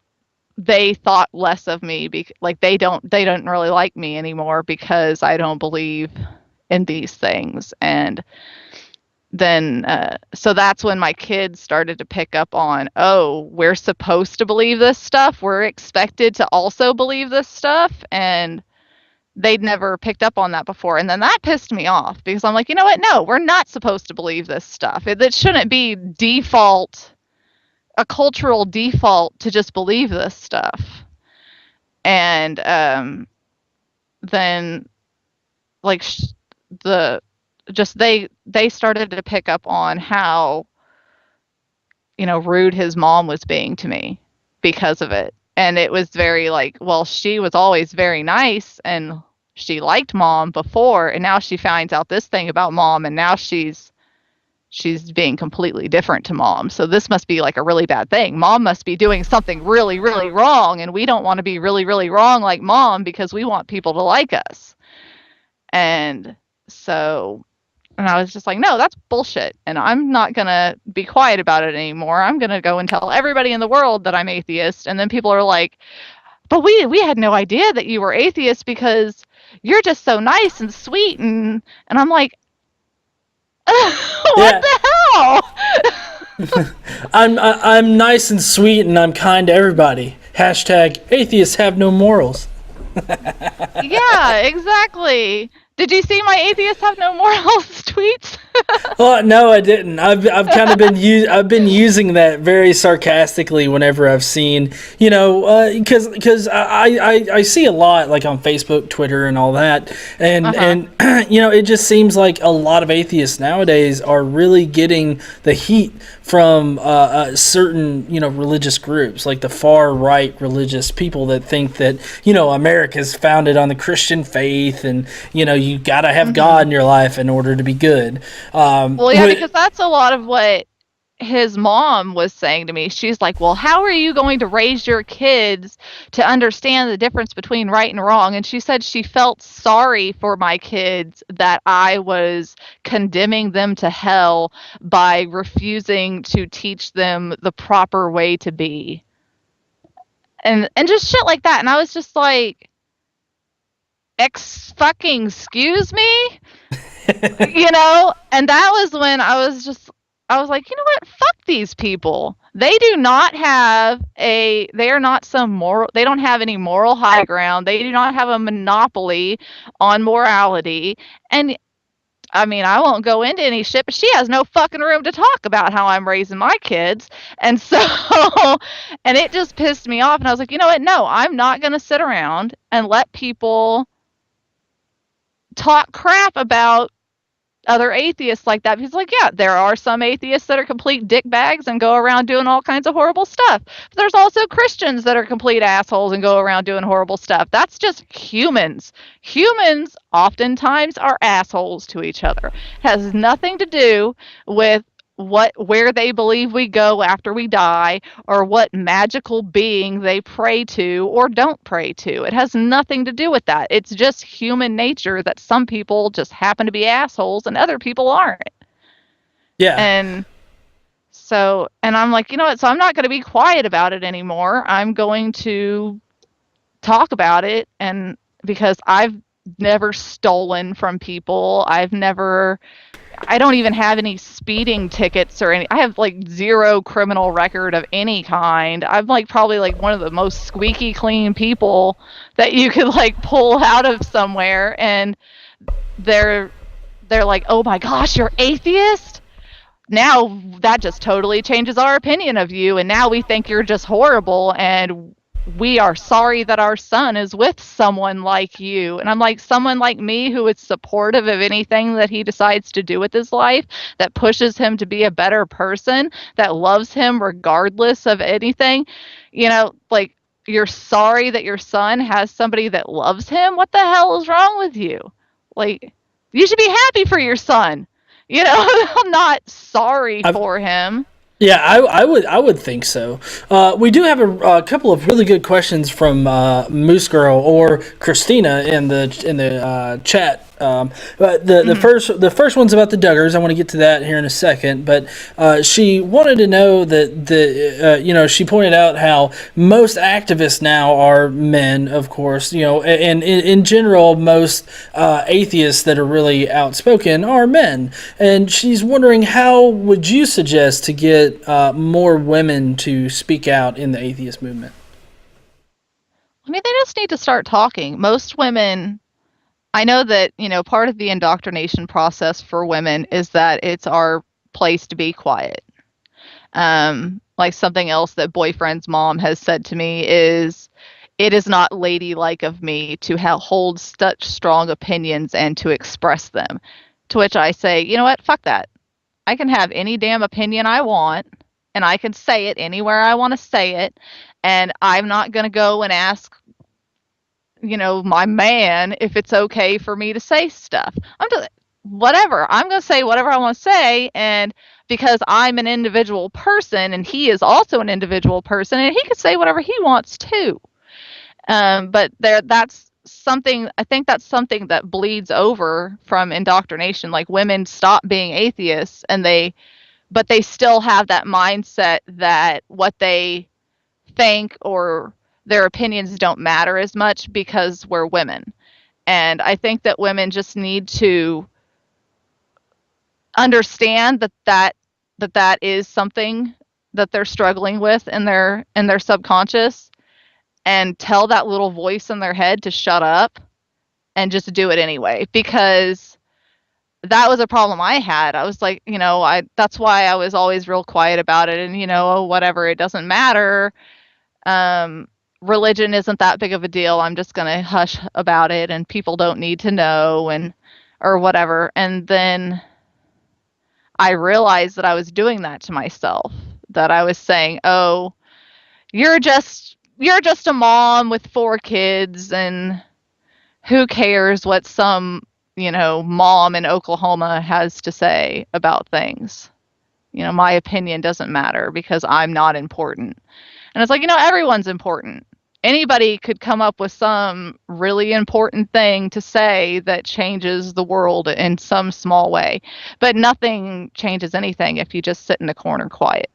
they thought less of me. Like, they don't really like me anymore because I don't believe in these things. And then so that's when my kids started to pick up on, oh, we're supposed to believe this stuff, we're expected to also believe this stuff. And they'd never picked up on that before. And then that pissed me off because I'm like, you know what, no, we're not supposed to believe this stuff. It shouldn't be a cultural default to just believe this stuff. And then, like, they started to pick up on how rude his mom was being to me because of it. And it was very like, well, she was always very nice and she liked mom before, and now she finds out this thing about mom, and now she's being completely different to mom. So this must be like a really bad thing. Mom must be doing something really, really wrong, and we don't want to be really, really wrong like mom because we want people to like us. And I was just like, no, that's bullshit. And I'm not going to be quiet about it anymore. I'm going to go and tell everybody in the world that I'm atheist. And then people are like, but we had no idea that you were atheist because you're just so nice and sweet. And I'm like, what the hell? I'm nice and sweet and I'm kind to everybody. Hashtag atheists have no morals. Yeah, exactly. Did you see my atheists have no morals tweets? Oh no, I didn't. I've kind of been using that very sarcastically whenever I've seen, because I see a lot, like, on Facebook, Twitter, and all that, and it just seems like a lot of atheists nowadays are really getting the heat from certain religious groups, like the far right religious people that think that America's founded on the Christian faith, and you gotta have God in your life in order to be good. Well, yeah, because that's a lot of what his mom was saying to me, she's like, well, how are you going to raise your kids to understand the difference between right and wrong? And she said she felt sorry for my kids that I was condemning them to hell by refusing to teach them the proper way to be. And just shit like that. And I was just like, fucking excuse me? And that was when I was like, you know what? Fuck these people. They do not have they are not some moral, they don't have any moral high ground. They do not have a monopoly on morality. And I mean, I won't go into any shit, but she has no fucking room to talk about how I'm raising my kids. And so, and it just pissed me off. And I was like, you know what? No, I'm not going to sit around and let people talk crap about other atheists like that. He's like, yeah, there are some atheists that are complete dickbags and go around doing all kinds of horrible stuff. But there's also Christians that are complete assholes and go around doing horrible stuff. That's just humans. Humans oftentimes are assholes to each other. It has nothing to do with where they believe we go after we die, or what magical being they pray to or don't pray to. It has nothing to do with that. It's just human nature that some people just happen to be assholes and other people aren't. Yeah. And so, and I'm like, you know what? So I'm not going to be quiet about it anymore. I'm going to talk about it. And because I've never stolen from people, I don't even have any speeding tickets or I have like zero criminal record of any kind. I'm like probably like one of the most squeaky clean people that you could like pull out of somewhere. And they're like, oh my gosh, you're atheist? Now that just totally changes our opinion of you. And now we think you're just horrible. And we are sorry that our son is with someone like you. And I'm like, someone like me who is supportive of anything that he decides to do with his life, that pushes him to be a better person, that loves him regardless of anything, like, you're sorry that your son has somebody that loves him? What the hell is wrong with you? Like, you should be happy for your son. I'm not sorry for him. Yeah, I would think so. We do have a couple of really good questions from Moose Girl or Christina in the chat. But the first one's about the Duggars. I want to get to that here in a second. But she wanted to know that she pointed out how most activists now are men, of course. And in general, most atheists that are really outspoken are men. And she's wondering, how would you suggest to get more women to speak out in the atheist movement? I mean, they just need to start talking. Most women, I know that, part of the indoctrination process for women is that it's our place to be quiet. Like something else that Boyfriend's mom has said to me is, it is not ladylike of me to hold such strong opinions and to express them. To which I say, you know what? Fuck that. I can have any damn opinion I want, and I can say it anywhere I want to say it, and I'm not going to go and ask, my man if it's okay for me to say stuff. I'm just, whatever. I'm going to say whatever I want to say, and because I'm an individual person, and he is also an individual person, and he could say whatever he wants too. But that's something, I think that's something that bleeds over from indoctrination. Like, women stop being atheists, but they still have that mindset that what they think or their opinions don't matter as much because we're women. And I think that women just need to understand that is something that they're struggling with in their subconscious, and tell that little voice in their head to shut up and just do it anyway. Because that was a problem I had. I was like, that's why I was always real quiet about it. And, whatever, it doesn't matter. Religion isn't that big of a deal. I'm just going to hush about it, and people don't need to know, or whatever. And then I realized that I was doing that to myself, that I was saying, oh, you're just a mom with 4 kids, and who cares what some, mom in Oklahoma has to say about things. my opinion doesn't matter because I'm not important. And it's like, everyone's important. Anybody could come up with some really important thing to say that changes the world in some small way, but nothing changes anything if you just sit in the corner quiet.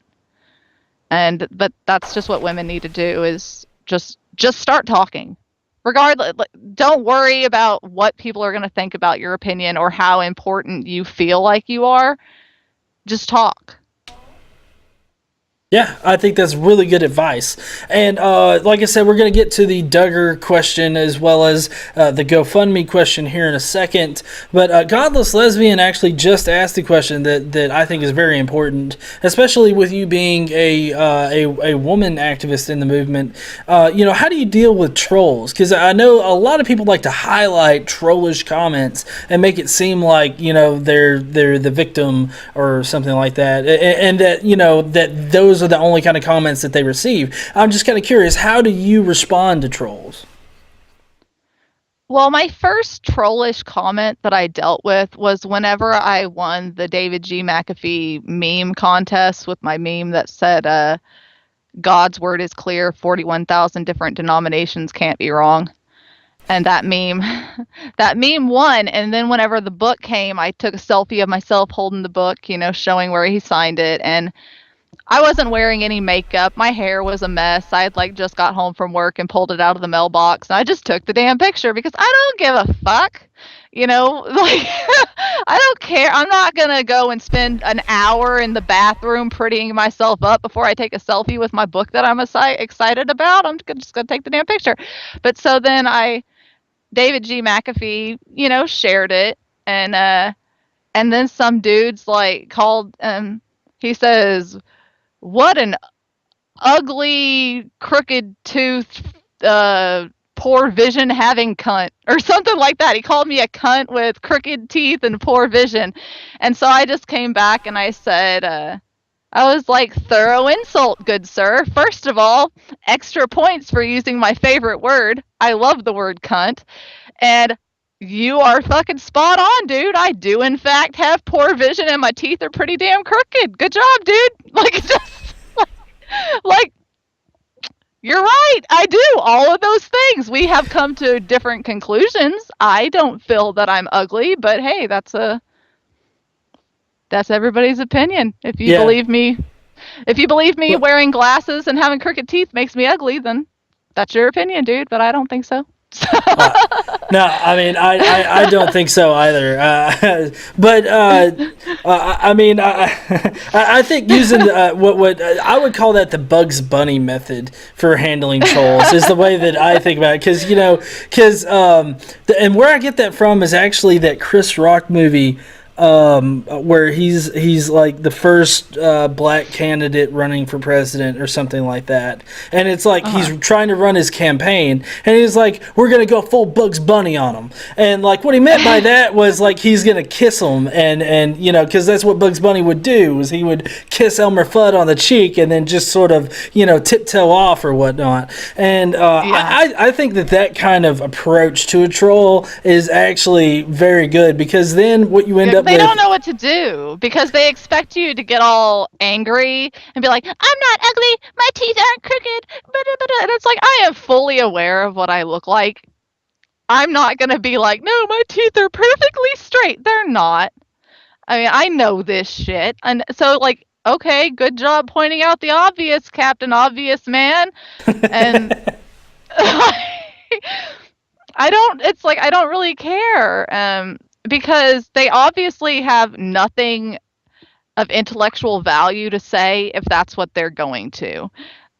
But that's just what women need to do, is just start talking. Regardless, don't worry about what people are going to think about your opinion or how important you feel like you are. Just talk. Yeah, I think that's really good advice. And like I said, we're going to get to the Duggar question as well as the GoFundMe question here in a second. But Godless Lesbian actually just asked a question that I think is very important, especially with you being a woman activist in the movement. How do you deal with trolls? Because I know a lot of people like to highlight trollish comments and make it seem like they're the victim or something like that, and that that those are the only kind of comments that they receive. I'm just kind of curious, how do you respond to trolls? Well, my first trollish comment that I dealt with was whenever I won the David G. McAfee meme contest with my meme that said, God's word is clear, 41,000 different denominations can't be wrong. And that meme won. And then whenever the book came, I took a selfie of myself holding the book, showing where he signed it. And I wasn't wearing any makeup. My hair was a mess. I had just got home from work and pulled it out of the mailbox. And I just took the damn picture because I don't give a fuck. I don't care. I'm not going to go and spend an hour in the bathroom prettying myself up before I take a selfie with my book that I'm excited about. I'm just going to take the damn picture. But so then David G. McAfee, shared it. And then some dudes called, he says, "What an ugly, crooked tooth, poor vision having cunt," or something like that. He called me a cunt with crooked teeth and poor vision. And so I just came back and I said, I was like, "Thorough insult, good sir. First of all, extra points for using my favorite word. I love the word cunt. And you are fucking spot on, dude. I do, in fact, have poor vision and my teeth are pretty damn crooked. Good job, dude." You're right. I do all of those things. We have come to different conclusions. I don't feel that I'm ugly, but hey, that's everybody's opinion. If you believe me, wearing glasses and having crooked teeth makes me ugly, then that's your opinion, dude. But I don't think so. No, I mean, I don't think so either. But I mean, I think using what I would call that the Bugs Bunny method for handling trolls is the way that I think about it. Because and where I get that from is actually that Chris Rock movie. Where he's like the first black candidate running for president or something like that, and it's like he's trying to run his campaign, and he's like, "We're gonna go full Bugs Bunny on him," and like what he meant by that was like he's gonna kiss him, and because that's what Bugs Bunny would do, is he would kiss Elmer Fudd on the cheek and then just sort of tiptoe off or whatnot, and I think that kind of approach to a troll is actually very good, because then what you end up they don't know what to do, because they expect you to get all angry and be like, "I'm not ugly, my teeth aren't crooked," and it's like, I am fully aware of what I look like. I'm not gonna be like, "No, my teeth are perfectly straight." They're not. I mean, I know this shit, and so okay, good job pointing out the obvious, Captain Obvious Man. And I don't really care. Because they obviously have nothing of intellectual value to say if that's what they're going to.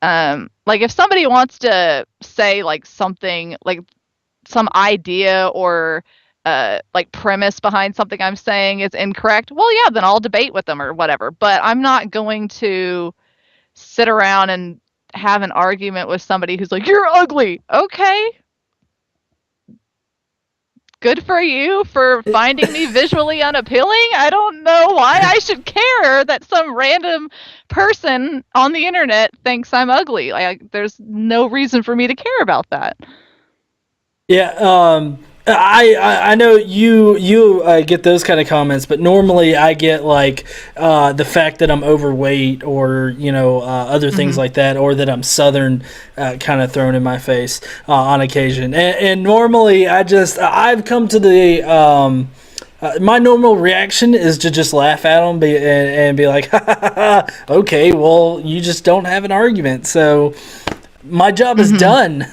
If somebody wants to say something, some idea or premise behind something I'm saying is incorrect, well, yeah, then I'll debate with them or whatever. But I'm not going to sit around and have an argument with somebody who's like, "You're ugly." Okay. Good for you for finding me visually unappealing. I don't know why I should care that some random person on the internet thinks I'm ugly. There's no reason for me to care about that. Yeah, I know you get those kind of comments, but normally I get like the fact that I'm overweight, or other things Mhm. like that, or that I'm Southern, kind of thrown in my face on occasion. And normally I've come to the my normal reaction is to just laugh at them, and be like, okay, well, you just don't have an argument, so my job is Mhm. done.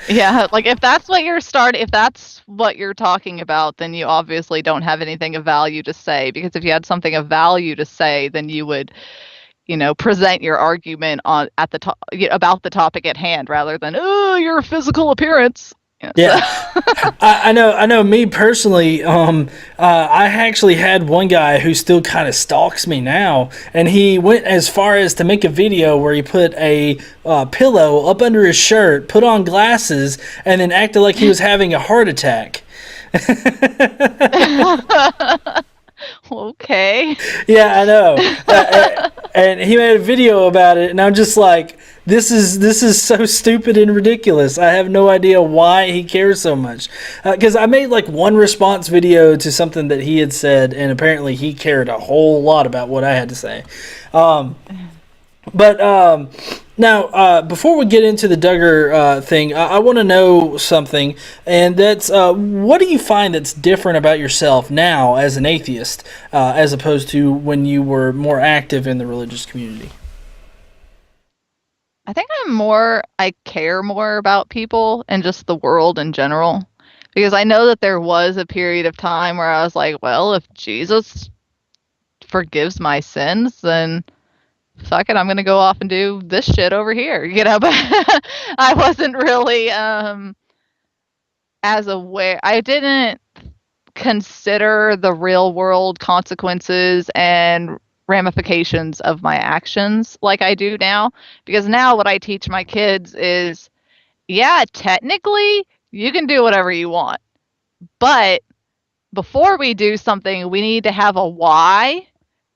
Yeah, like if that's what you're talking about, then you obviously don't have anything of value to say, because if you had something of value to say, then you would, present your argument on at the top about the topic at hand, rather than, oh, your physical appearance. Yeah, so Yeah, I know. Me personally, I actually had one guy who still kind of stalks me now, and he went as far as to make a video where he put a pillow up under his shirt, put on glasses, and then acted like he was having a heart attack. okay. Yeah, I know. And he made a video about it, and I'm just like, this is so stupid and ridiculous. I have no idea why he cares so much. Because I made like one response video to something that he had said, and apparently he cared a whole lot about what I had to say. Um, but now, before we get into the Duggar thing, I want to know something, and that's what do you find that's different about yourself now as an atheist, as opposed to when you were more active in the religious community? I think I care more about people and just the world in general. Because I know that there was a period of time where I was like, well, if Jesus forgives my sins, then fuck it, I'm gonna go off and do this shit over here, but I wasn't really as aware. I didn't consider the real world consequences and ramifications of my actions like I do now. Because now what I teach my kids is, yeah, technically you can do whatever you want, but before we do something, we need to have a why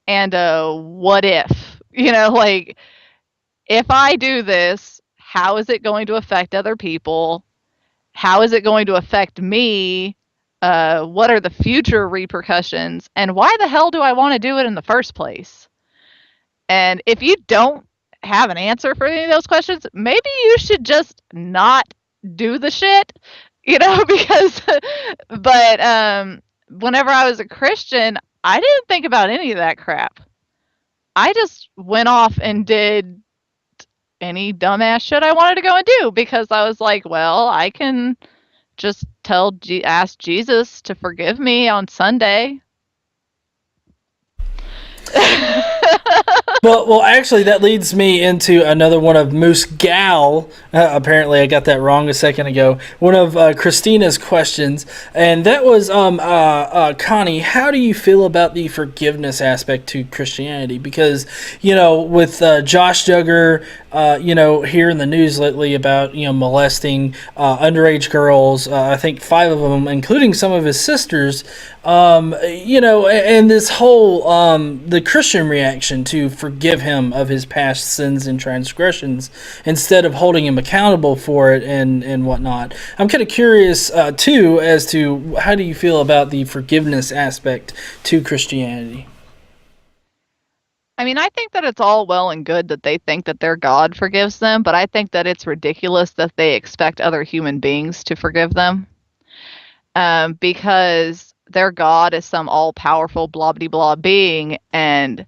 and a what if. Like, if I do this, how is it going to affect other people? How is it going to affect me? What are the future repercussions? And why the hell do I want to do it in the first place? And if you don't have an answer for any of those questions, maybe you should just not do the shit, because, but, whenever I was a Christian, I didn't think about any of that crap. I just went off and did any dumbass shit I wanted to go and do, because I was like, well, I can just ask Jesus to forgive me on Sunday. Well, actually, that leads me into another one of Moose Gal. Apparently, I got that wrong a second ago. One of Christina's questions, and that was, Connie, how do you feel about the forgiveness aspect to Christianity? Because, with Josh Duggar, here in the news lately about, molesting underage girls, I think 5 of them, including some of his sisters, and this whole, the Christian reaction to forgive him of his past sins and transgressions instead of holding him accountable for it, and whatnot. I'm kind of curious, too, as to how do you feel about the forgiveness aspect to Christianity? I mean, I think that it's all well and good that they think that their God forgives them, but I think that it's ridiculous that they expect other human beings to forgive them, because their God is some all powerful blah blah blah being, and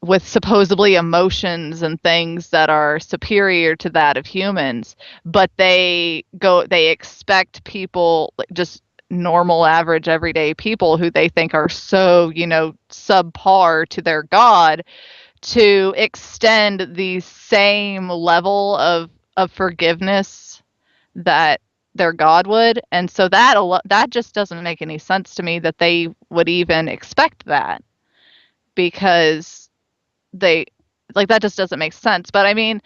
with supposedly emotions and things that are superior to that of humans, but they expect people, like, just normal average everyday people who they think are so, subpar to their God, to extend the same level of forgiveness that their God would. And so that just doesn't make any sense to me, that they would even expect that, because they, like, that just doesn't make sense. But I mean,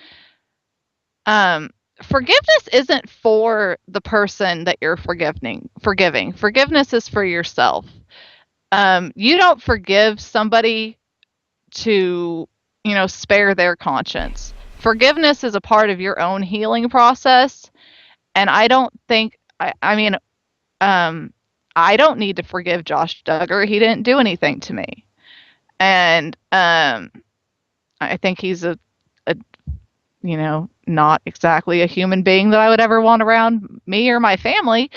um forgiveness isn't for the person that you're forgiving. Forgiveness is for yourself. You don't forgive somebody to, spare their conscience. Forgiveness is a part of your own healing process, and I don't think I mean, I don't need to forgive Josh Duggar. He didn't do anything to me. And I think he's a not exactly a human being that I would ever want around me or my family,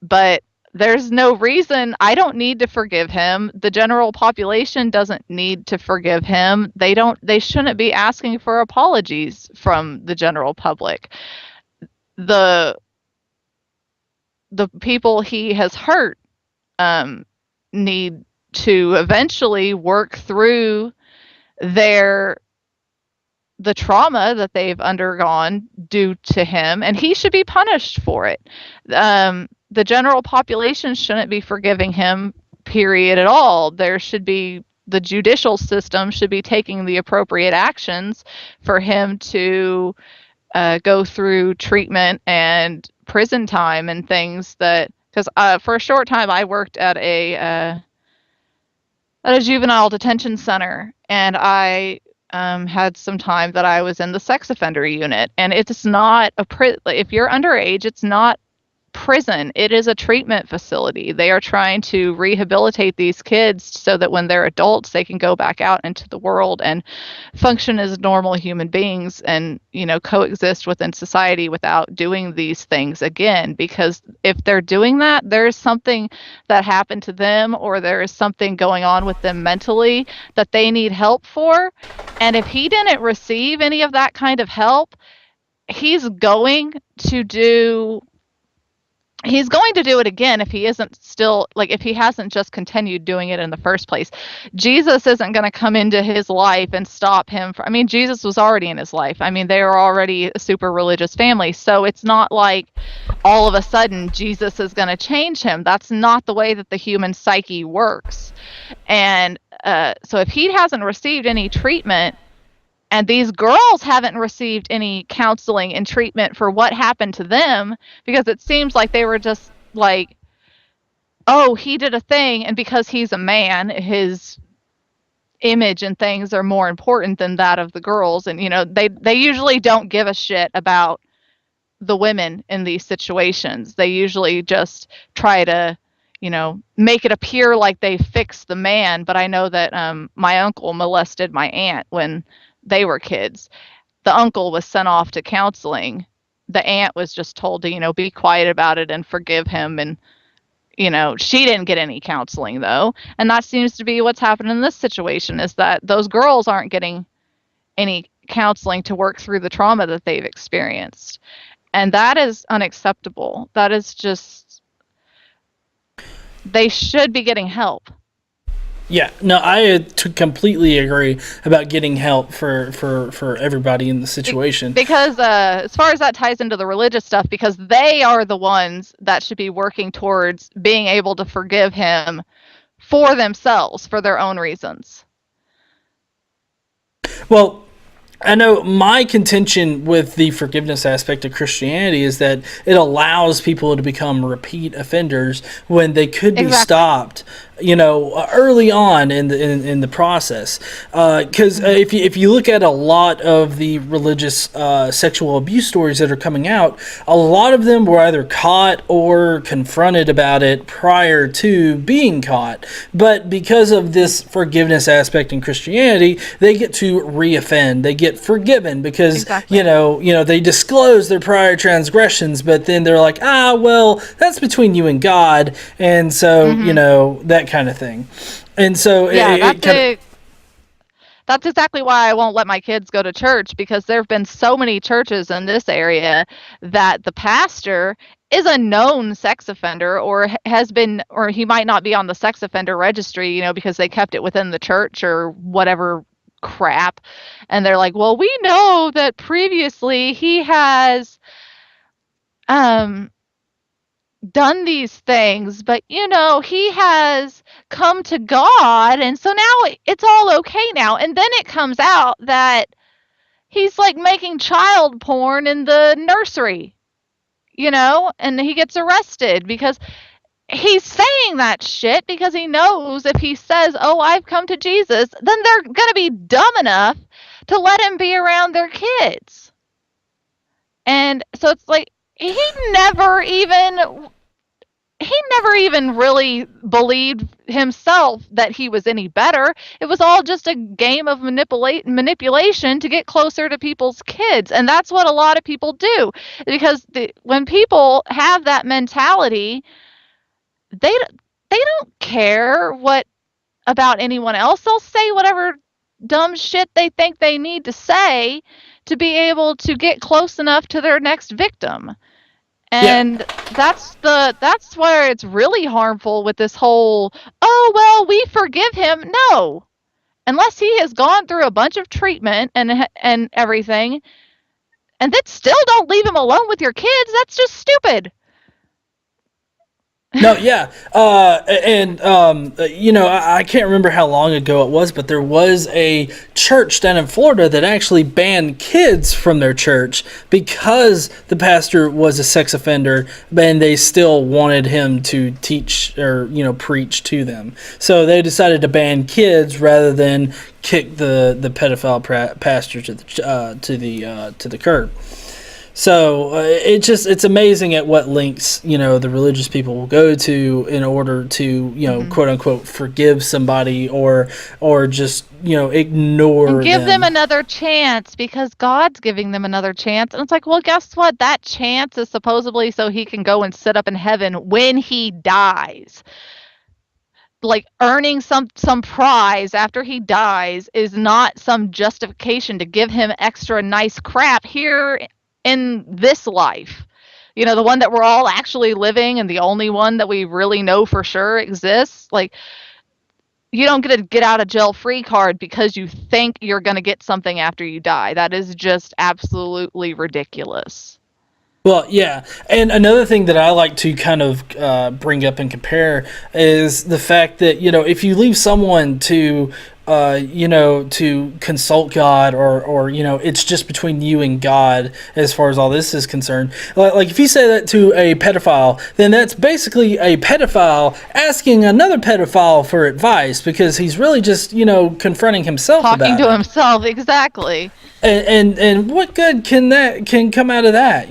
but there's no reason I don't need to forgive him. The general population doesn't need to forgive him. They shouldn't be asking for apologies from the general public. The people he has hurt need to eventually work through the trauma that they've undergone due to him, and he should be punished for it. The general population shouldn't be forgiving him, period, at all. The judicial system should be taking the appropriate actions for him to go through treatment and prison time and things because for a short time I worked at a juvenile detention center, and I had some time that I was in the sex offender unit, and it's not if you're underage, it's not prison. It is a treatment facility. They are trying to rehabilitate these kids so that when they're adults, they can go back out into the world and function as normal human beings and, coexist within society without doing these things again. Because if they're doing that, there's something that happened to them, or there is something going on with them mentally that they need help for. And if he didn't receive any of that kind of help, he's going to do it again if he if he hasn't just continued doing it in the first place. Jesus isn't going to come into his life and stop him. Jesus was already in his life. They were already a super religious family. So it's not like all of a sudden Jesus is going to change him. That's not the way that the human psyche works. And so if he hasn't received any treatment, and these girls haven't received any counseling and treatment for what happened to them, because it seems like they were just like, oh, he did a thing, and because he's a man, his image and things are more important than that of the girls. And, they usually don't give a shit about the women in these situations. They usually just try to, make it appear like they fixed the man. But I know that my uncle molested my aunt when they were kids. The uncle was sent off to counseling. The aunt was just told to, be quiet about it and forgive him. And, she didn't get any counseling, though. And that seems to be what's happened in this situation, is that those girls aren't getting any counseling to work through the trauma that they've experienced. And that is unacceptable. That is just, they should be getting help. Yeah, no, I completely agree about getting help for everybody in the situation. Because as far as that ties into the religious stuff, because they are the ones that should be working towards being able to forgive him for themselves, for their own reasons. Well, I know my contention with the forgiveness aspect of Christianity is that it allows people to become repeat offenders when they could be stopped, early on in the process. Because if you look at a lot of the religious sexual abuse stories that are coming out, a lot of them were either caught or confronted about it prior to being caught. But because of this forgiveness aspect in Christianity, they get to reoffend. They get forgiven because they disclose their prior transgressions, but then they're like, well, that's between you and God, and so that kind of thing. And so that's exactly why I won't let my kids go to church, because there have been so many churches in this area that the pastor is a known sex offender, or has been, or he might not be on the sex offender registry, because they kept it within the church or whatever crap. And they're like, well, we know that previously he has done these things, but he has come to God, and so now it's all okay now. And then it comes out that he's like making child porn in the nursery, and he gets arrested because he's saying that shit, because he knows if he says, oh, I've come to Jesus, then they're going to be dumb enough to let him be around their kids. And so it's like, he never even really believed himself that he was any better. It was all just a game of manipulation to get closer to people's kids. And that's what a lot of people do. Because when people have that mentality, they don't care about anyone else. They'll say whatever dumb shit they think they need to say to be able to get close enough to their next victim. And that's where it's really harmful with this whole, oh, well, we forgive him. No. Unless he has gone through a bunch of treatment and everything, and then still don't leave him alone with your kids, that's just stupid. No, yeah. I can't remember how long ago it was, but there was a church down in Florida that actually banned kids from their church because the pastor was a sex offender, and they still wanted him to teach or, preach to them. So they decided to ban kids rather than kick the pedophile pastor to the curb. So it's amazing at what lengths the religious people will go to in order to quote unquote forgive somebody or just ignore and give them another chance because God's giving them another chance. And it's like, well, guess what? That chance is supposedly so he can go and sit up in heaven when he dies. Like earning some prize after he dies is not some justification to give him extra nice crap here in this life, the one that we're all actually living and the only one that we really know for sure exists. Like, you don't get a get out of jail free card because you think you're going to get something after you die. That is just absolutely ridiculous. Well, yeah, and another thing that I like to kind of bring up and compare is the fact that if you leave someone to to consult God or it's just between you and God as far as all this is concerned. Like if you say that to a pedophile, then that's basically a pedophile asking another pedophile for advice because he's really just confronting himself talking about to himself, exactly. And what good can come out of that,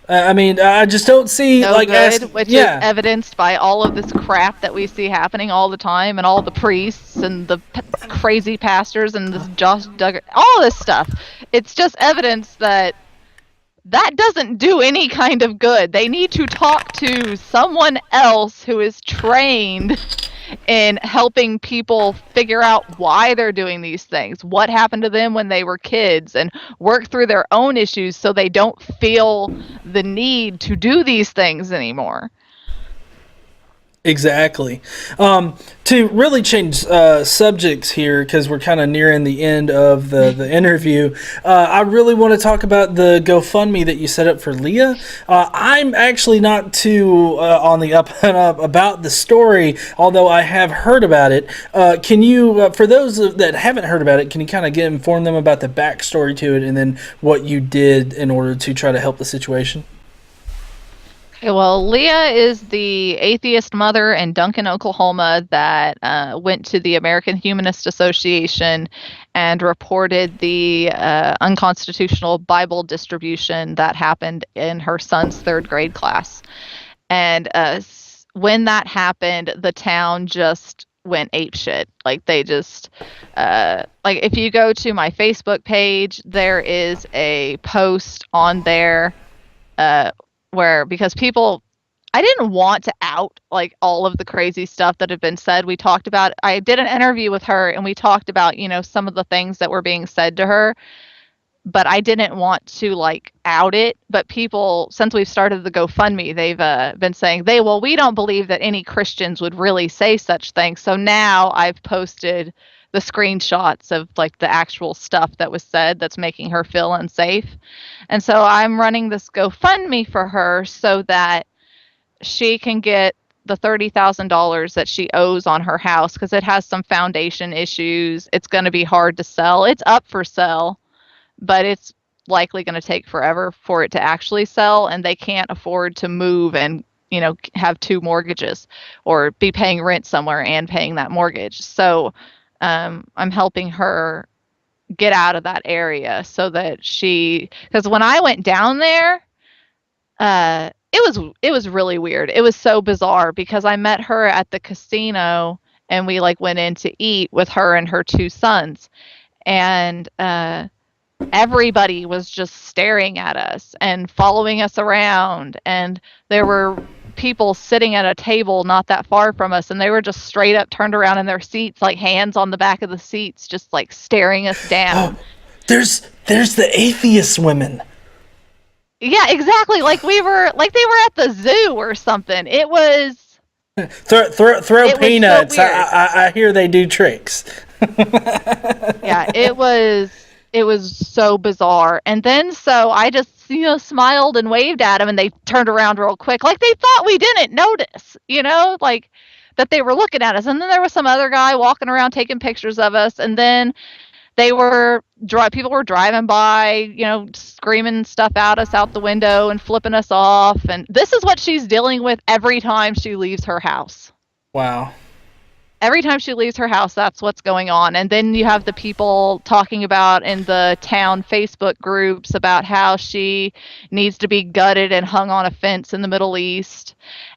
I mean, I just don't see which is evidenced by all of this crap that we see happening all the time, and all the priests and the crazy pastors and this Josh Duggar, all this stuff. It's just evidence that doesn't do any kind of good. They need to talk to someone else who is trained in helping people figure out why they're doing these things, what happened to them when they were kids, and work through their own issues so they don't feel the need to do these things anymore. Exactly. To really change subjects here, because we're kind of nearing the end of the interview, I really want to talk about the GoFundMe that you set up for Leah. I'm actually not too on the up and up about the story, although I have heard about it. Can you, for those that haven't heard about it, can you kind of inform them about the backstory to it and then what you did in order to try to help the situation? Well, Leah is the atheist mother in Duncan, Oklahoma that went to the American Humanist Association and reported the unconstitutional Bible distribution that happened in her son's third grade class. And when that happened, the town just went apeshit. Like they just, if you go to my Facebook page, there is a post on there because I didn't want to out like all of the crazy stuff that had been said. I did an interview with her and we talked about, some of the things that were being said to her, but I didn't want to like out it. But people, since we've started the GoFundMe, they've been saying we don't believe that any Christians would really say such things. So now I've posted the screenshots of like the actual stuff that was said that's making her feel unsafe. And so I'm running this GoFundMe for her so that she can get the $30,000 that she owes on her house because it has some foundation issues. It's going to be hard to sell. It's up for sale, but it's likely going to take forever for it to actually sell, and they can't afford to move and have two mortgages or be paying rent somewhere and paying that mortgage. So I'm helping her get out of that area so that because when I went down there, it was really weird. It was so bizarre because I met her at the casino and we like went in to eat with her and her two sons. And everybody was just staring at us and following us around, and there were people sitting at a table not that far from us, and they were just straight up turned around in their seats, like hands on the back of the seats, just like staring us down. Oh, there's the atheist women. Yeah, exactly. Like they were at the zoo or something. It was Throw peanuts. So weird. I hear they do tricks. Yeah, it was so bizarre. And then so I just smiled and waved at them, and they turned around real quick, like they thought we didn't notice, like that they were looking at us. And then there was some other guy walking around taking pictures of us, and then people were driving by, screaming stuff at us out the window and flipping us off. And this is what she's dealing with every time she leaves her house. Wow. Every time she leaves her house, that's what's going on. And then you have the people talking about in the town Facebook groups about how she needs to be gutted and hung on a fence in the Middle East.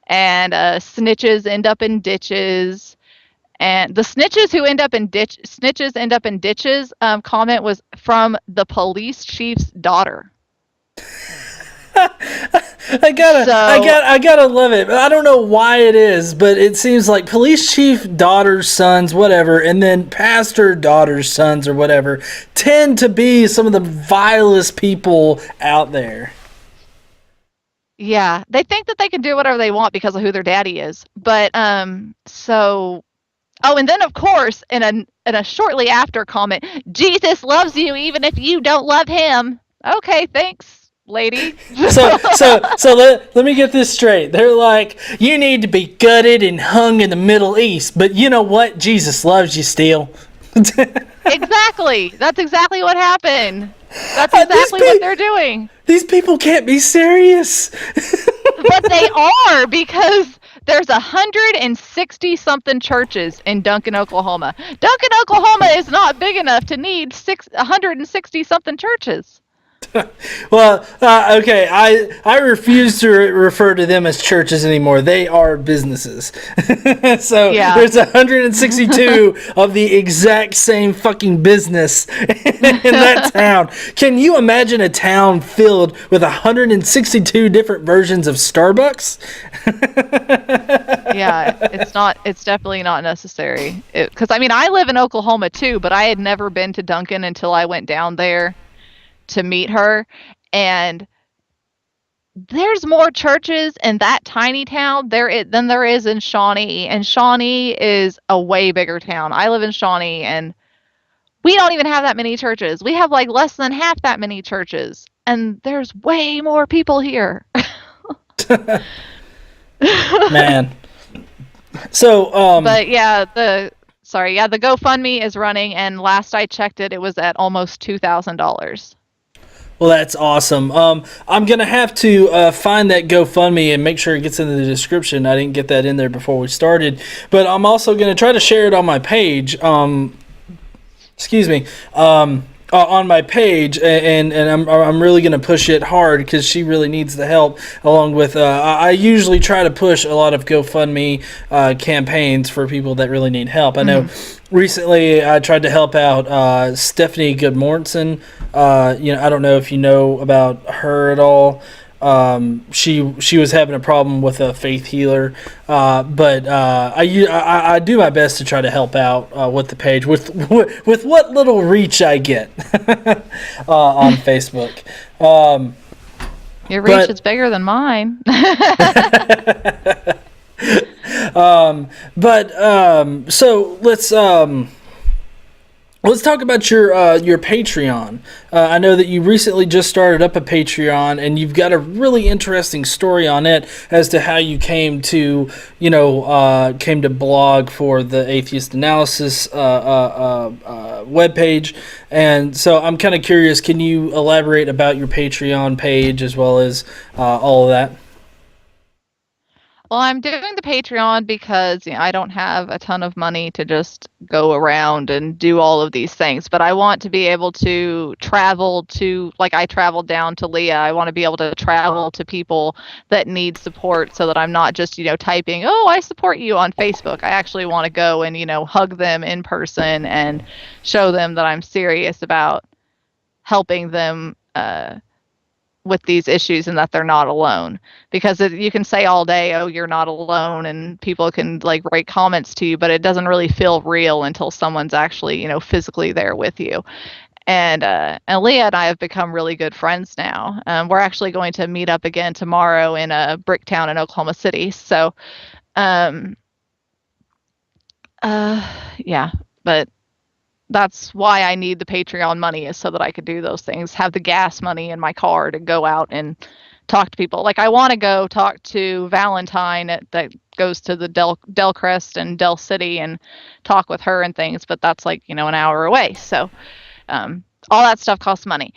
And snitches end up in ditches. And the snitches end up in ditches. Comment was from the police chief's daughter. I gotta love it. I don't know why it is, but it seems like police chief daughter's sons, whatever, and then pastor daughter's sons or whatever, tend to be some of the vilest people out there. Yeah, they think that they can do whatever they want because of who their daddy is. But and then of course in a shortly after comment, Jesus loves you even if you don't love him. Okay, thanks, lady. So let me get this straight. They're like, you need to be gutted and hung in the Middle East, but you know what? Jesus loves you still. Exactly. That's exactly what happened. That's exactly what they're doing. These people can't be serious. But they are, because there's 160 something churches in Duncan, Oklahoma. Duncan, Oklahoma is not big enough to need 160 something churches. Well, okay, I refuse to refer to them as churches anymore. They are businesses. So yeah. There's 162 of the exact same fucking business in that town. Can you imagine a town filled with 162 different versions of Starbucks? Yeah, it's definitely not necessary. Because I live in Oklahoma too, but I had never been to Duncan until I went down there to meet her, and there's more churches in that tiny town than there is in Shawnee, and Shawnee is a way bigger town. I live in Shawnee, and we don't even have that many churches. We have like less than half that many churches, and there's way more people here. Man. So but yeah, the GoFundMe is running, and last I checked it was at almost $2,000. Well, that's awesome. I'm going to have to find that GoFundMe and make sure it gets in the description. I didn't get that in there before we started. But I'm also going to try to share it on my page. On my page, and I'm really going to push it hard because she really needs the help. Along with, I usually try to push a lot of GoFundMe campaigns for people that really need help. I know recently I tried to help out Stephanie Goodmortensen. I don't know if you know about her at all. She was having a problem with a faith healer, but I do my best to try to help out with the page with what little reach I get on Facebook. Your reach is bigger than mine. So let's talk about your Patreon. I know that you recently just started up a Patreon, and you've got a really interesting story on it as to how you came to blog for the Atheist Analysis webpage. And so I'm kind of curious, can you elaborate about your Patreon page as well as all of that? Well, I'm doing the Patreon because I don't have a ton of money to just go around and do all of these things, but I want to be able to travel to, like I traveled down to Leah. I want to be able to travel to people that need support so that I'm not just, typing, "Oh, I support you" on Facebook. I actually want to go and, hug them in person and show them that I'm serious about helping them with these issues and that they're not alone, because you can say all day, "Oh, you're not alone," and people can like write comments to you, but it doesn't really feel real until someone's actually physically there with you. And Leah and I have become really good friends now. We're actually going to meet up again tomorrow in a Bricktown in Oklahoma City. So um yeah, but that's why I need the Patreon money, is so that I could do those things, have the gas money in my car to go out and talk to people. Like I want to go talk to Valentine that goes to the Delcrest and Del City and talk with her and things, but that's like, an hour away. So all that stuff costs money.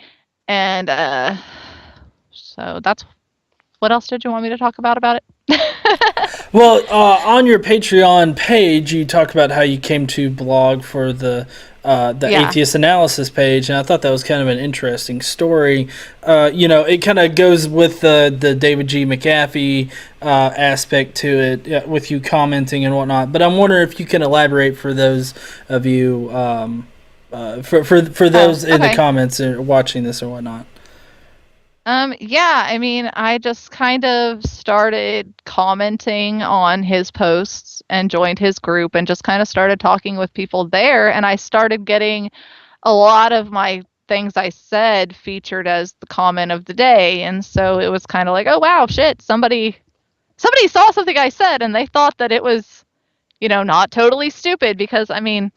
And so that's, what else did you want me to talk about it? Well, on your Patreon page, you talk about how you came to blog for the Yeah. Atheist Analysis page, and I thought that was kind of an interesting story. It kind of goes with the David G. McAfee aspect to it, with you commenting and whatnot. But I'm wondering if you can elaborate for those of you, for those in the Okay. comments or watching this or whatnot. Yeah, I mean, I just kind of started commenting on his posts and joined his group and just kind of started talking with people there. And I started getting a lot of my things I said featured as the comment of the day. And so it was kind of like, oh, wow, shit, somebody saw something I said and they thought that it was, not totally stupid, because I mean,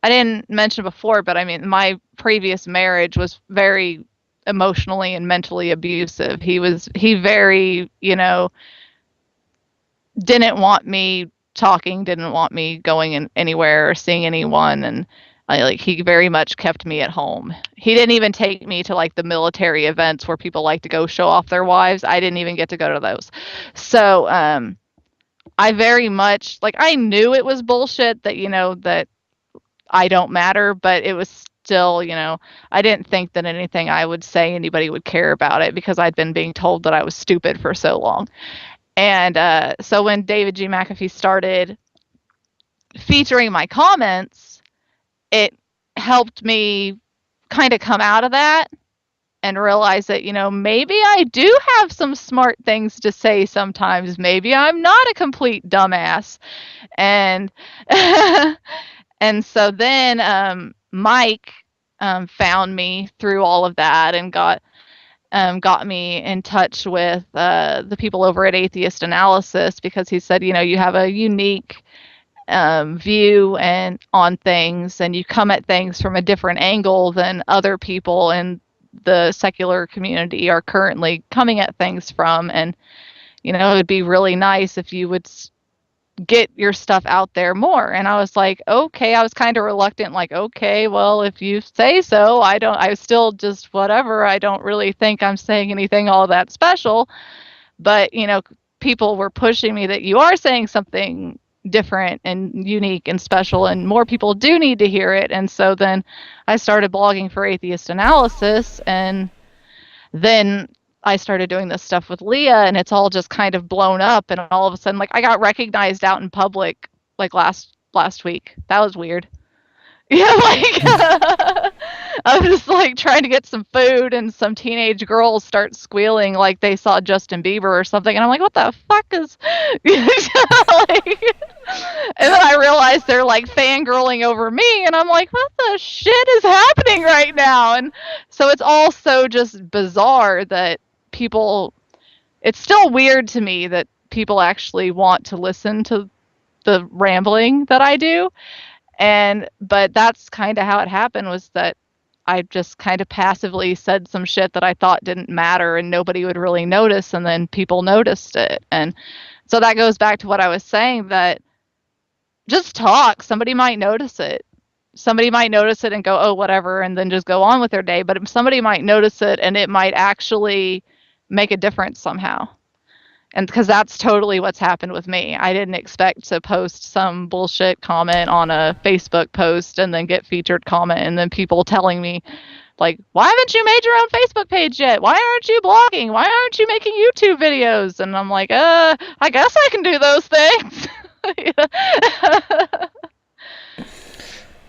I didn't mention before, but I mean, my previous marriage was very emotionally and mentally abusive. He very, didn't want me talking, didn't want me going anywhere or seeing anyone, and he very much kept me at home. He didn't even take me to like the military events where people like to go show off their wives. I didn't even get to go to those. So, I very much, like, I knew it was bullshit that, that I don't matter, but it was still, I didn't think that anything I would say anybody would care about it, because I'd been being told that I was stupid for so long. And so when David G. McAfee started featuring my comments, it helped me kind of come out of that and realize that, maybe I do have some smart things to say sometimes. Maybe I'm not a complete dumbass. And and so then Mike found me through all of that and got me in touch with the people over at Atheist Analysis, because he said, you have a unique view and on things, and you come at things from a different angle than other people in the secular community are currently coming at things from. And it would be really nice if you would get your stuff out there more. And I was like, okay. I was kind of reluctant, like, okay, well, if you say so. I was still just whatever. I don't really think I'm saying anything all that special. But, people were pushing me that you are saying something different and unique and special, and more people do need to hear it. And so then I started blogging for Atheist Analysis, and then I started doing this stuff with Leah, and it's all just kind of blown up. And all of a sudden, like, I got recognized out in public like last week. That was weird. Yeah, like I was just like trying to get some food, and some teenage girls start squealing like they saw Justin Bieber or something, and I'm like, what the fuck is like, and then I realized they're like fangirling over me, and I'm like, what the shit is happening right now? And so it's all so just bizarre that people, it's still weird to me that people actually want to listen to the rambling that I do. But that's kind of how it happened, was that I just kind of passively said some shit that I thought didn't matter and nobody would really notice, and then people noticed it. And so that goes back to what I was saying, that just talk. Somebody might notice it. Somebody might notice it and go, oh, whatever, and then just go on with their day. But somebody might notice it and it might actually make a difference somehow. And because that's totally what's happened with me. I didn't expect to post some bullshit comment on a Facebook post and then get featured comment and then people telling me, like, why haven't you made your own Facebook page yet? Why aren't you blogging? Why aren't you making YouTube videos? And I'm like, I guess I can do those things.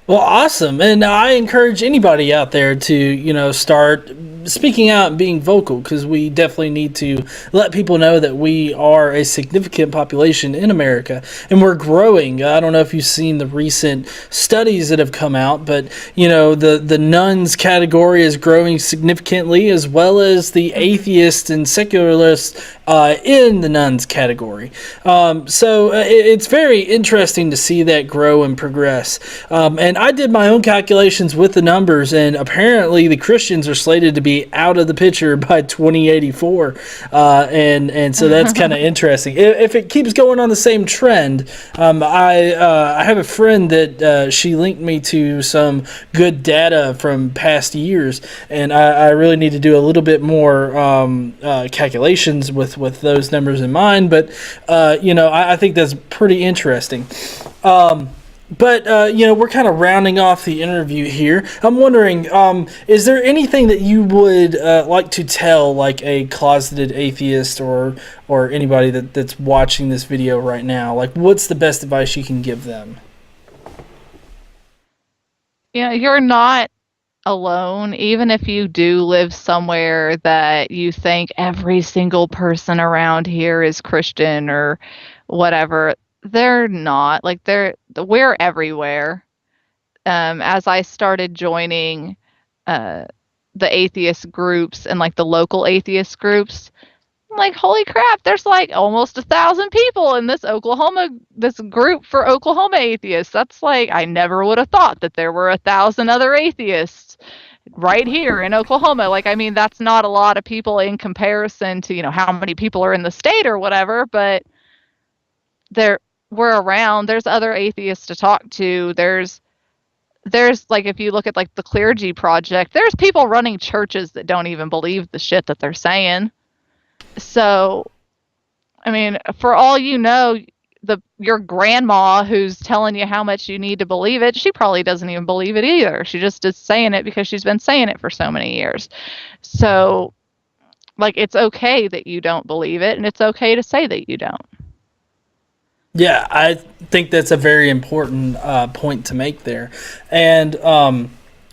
Well, awesome. And I encourage anybody out there to, start speaking out and being vocal, because we definitely need to let people know that we are a significant population in America and we're growing. I don't know if you've seen the recent studies that have come out, but, the nuns category is growing significantly, as well as the atheist and secularist in the nuns category. So it's very interesting to see that grow and progress. And I did my own calculations with the numbers, and apparently the Christians are slated to be out of the picture by 2084. And so that's kind of interesting. If it keeps going on the same trend, I have a friend that she linked me to some good data from past years, and I really need to do a little bit more calculations with those numbers in mind. But I think that's pretty interesting. But we're kind of rounding off the interview here. I'm wondering, is there anything that you would like to tell, like a closeted atheist or anybody that's watching this video right now? Like, what's the best advice you can give them? Yeah, you're not alone. Even if you do live somewhere that you think every single person around here is Christian or whatever, they're not. Like, we're everywhere. As I started joining the atheist groups and like the local atheist groups, I'm like, holy crap, there's like almost 1,000 people in this group for Oklahoma atheists. That's like, I never would have thought that there were 1,000 other atheists right here in Oklahoma. Like, I mean, that's not a lot of people in comparison to, how many people are in the state or whatever, but we're around. There's other atheists to talk to. There's like, if you look at like the Clergy Project, there's people running churches that don't even believe the shit that they're saying. So, I mean, for all you know, your grandma who's telling you how much you need to believe it, she probably doesn't even believe it either. She just is saying it because she's been saying it for so many years. So, like, it's okay that you don't believe it, and it's okay to say that you don't. Yeah, I think that's a very important point to make there. And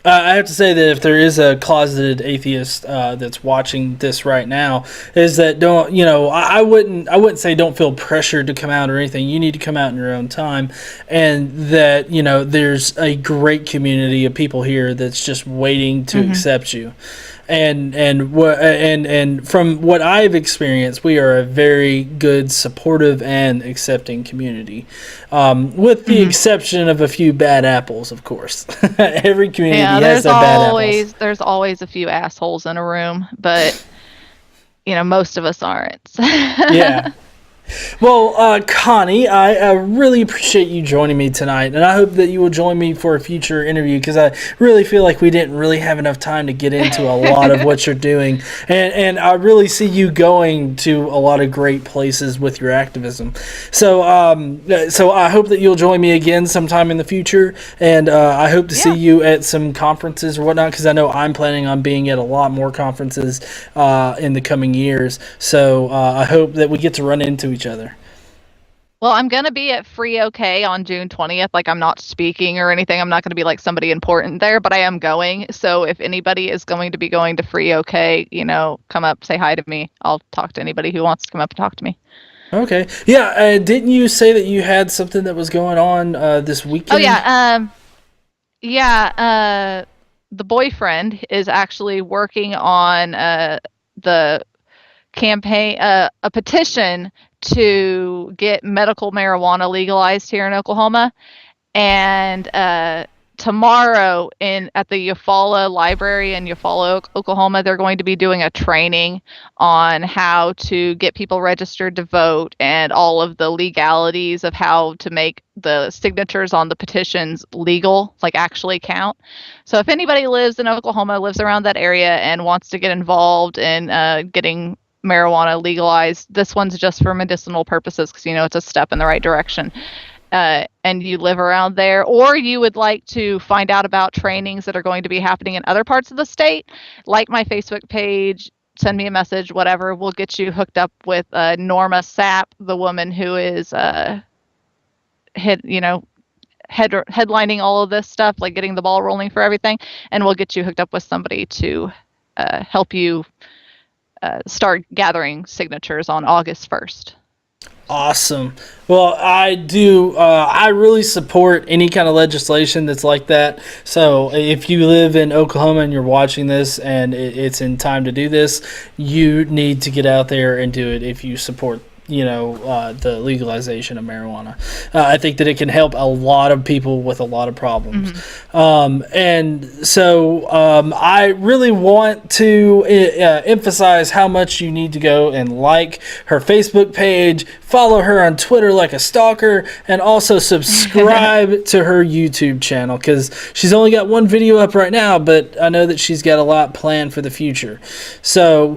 I have to say that if there is a closeted atheist that's watching this right now, is that I wouldn't say don't feel pressured to come out or anything. You need to come out in your own time, and that there's a great community of people here that's just waiting to accept you. And from what I've experienced, we are a very good, supportive, and accepting community, with the exception of a few bad apples, of course. Every community has their bad apples. There's always a few assholes in a room, but most of us aren't. Yeah. Well, Koni, I really appreciate you joining me tonight, and I hope that you will join me for a future interview, because I really feel like we didn't really have enough time to get into a lot of what you're doing, and I really see you going to a lot of great places with your activism. So I hope that you'll join me again sometime in the future, and I hope to see you at some conferences or whatnot, because I know I'm planning on being at a lot more conferences in the coming years. So I hope that we get to run into each other. Well, I'm going to be at Free OK on June 20th. Like, I'm not speaking or anything. I'm not going to be like somebody important there, but I am going. So if anybody is going to be going to Free OK, come up, say hi to me. I'll talk to anybody who wants to come up and talk to me. Okay. Yeah. Didn't you say that you had something that was going on this weekend? Oh, yeah. The boyfriend is actually working on the campaign, a petition to get medical marijuana legalized here in Oklahoma. And tomorrow at the Eufaula Library in Eufaula, Oklahoma, they're going to be doing a training on how to get people registered to vote and all of the legalities of how to make the signatures on the petitions legal, like actually count. So if anybody lives in Oklahoma, lives around that area, and wants to get involved in getting marijuana legalized. This one's just for medicinal purposes because, it's a step in the right direction. And you live around there, or you would like to find out about trainings that are going to be happening in other parts of the state, like my Facebook page, send me a message, whatever. We'll get you hooked up with Norma Sapp, the woman who is headlining all of this stuff, like getting the ball rolling for everything, and we'll get you hooked up with somebody to help you start gathering signatures on August 1st. Awesome. Well, I really support any kind of legislation that's like that. So if you live in Oklahoma and you're watching this and it's in time to do this, you need to get out there and do it if you support the legalization of marijuana. I think that it can help a lot of people with a lot of problems. And so I really want to emphasize how much you need to go and like her Facebook page, follow her on Twitter like a stalker, and also subscribe to her YouTube channel, because she's only got one video up right now, but I know that she's got a lot planned for the future. So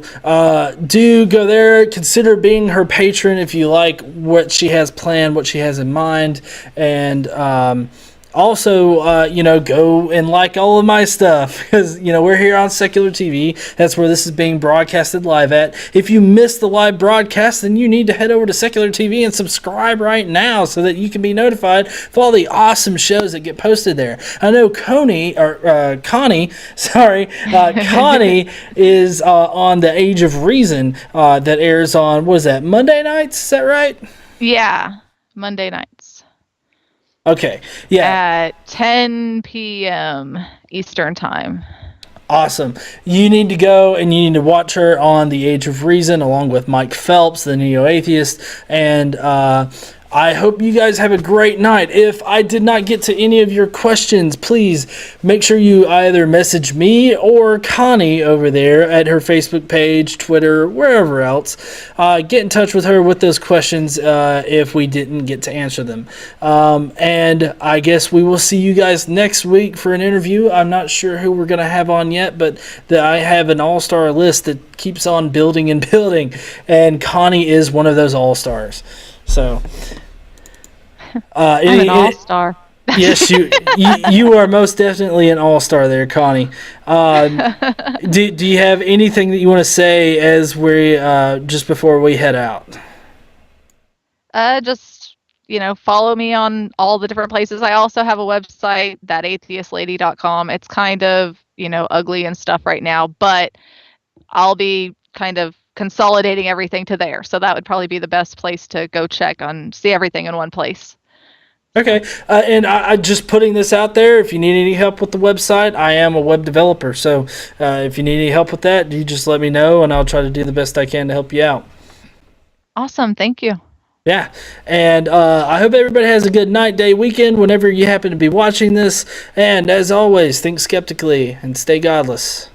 do go there, consider being her patron if you like what she has planned, what she has in mind, and also, go and like all of my stuff, because, we're here on Secular TV. That's where this is being broadcasted live at. If you missed the live broadcast, then you need to head over to Secular TV and subscribe right now so that you can be notified of all the awesome shows that get posted there. I know Koni is on The Age of Reason that airs on, what is that, Monday nights? Is that right? Yeah, Monday nights. Okay, yeah. At 10 p.m. Eastern Time. Awesome. You need to go and you need to watch her on The Age of Reason along with Mike Phelps, the neo-atheist, and I hope you guys have a great night. If I did not get to any of your questions, please make sure you either message me or Koni over there at her Facebook page, Twitter, wherever else. Get in touch with her with those questions if we didn't get to answer them. And I guess we will see you guys next week for an interview. I'm not sure who we're going to have on yet, but I have an all-star list that keeps on building and building, and Koni is one of those all-stars. So, I'm an all-star. Yes, you are most definitely an all-star there, Koni. Do you have anything that you want to say as we just before we head out? Just follow me on all the different places. I also have a website, thatatheistlady.com. It's kind of ugly and stuff right now, but I'll be kind of consolidating everything to there. So that would probably be the best place to go check on, see everything in one place. Okay, and I just putting this out there, if you need any help with the website, I am a web developer, so if you need any help with that, you just let me know, and I'll try to do the best I can to help you out. Awesome, thank you. Yeah, and I hope everybody has a good night, day, weekend, whenever you happen to be watching this, and as always, think skeptically and stay godless.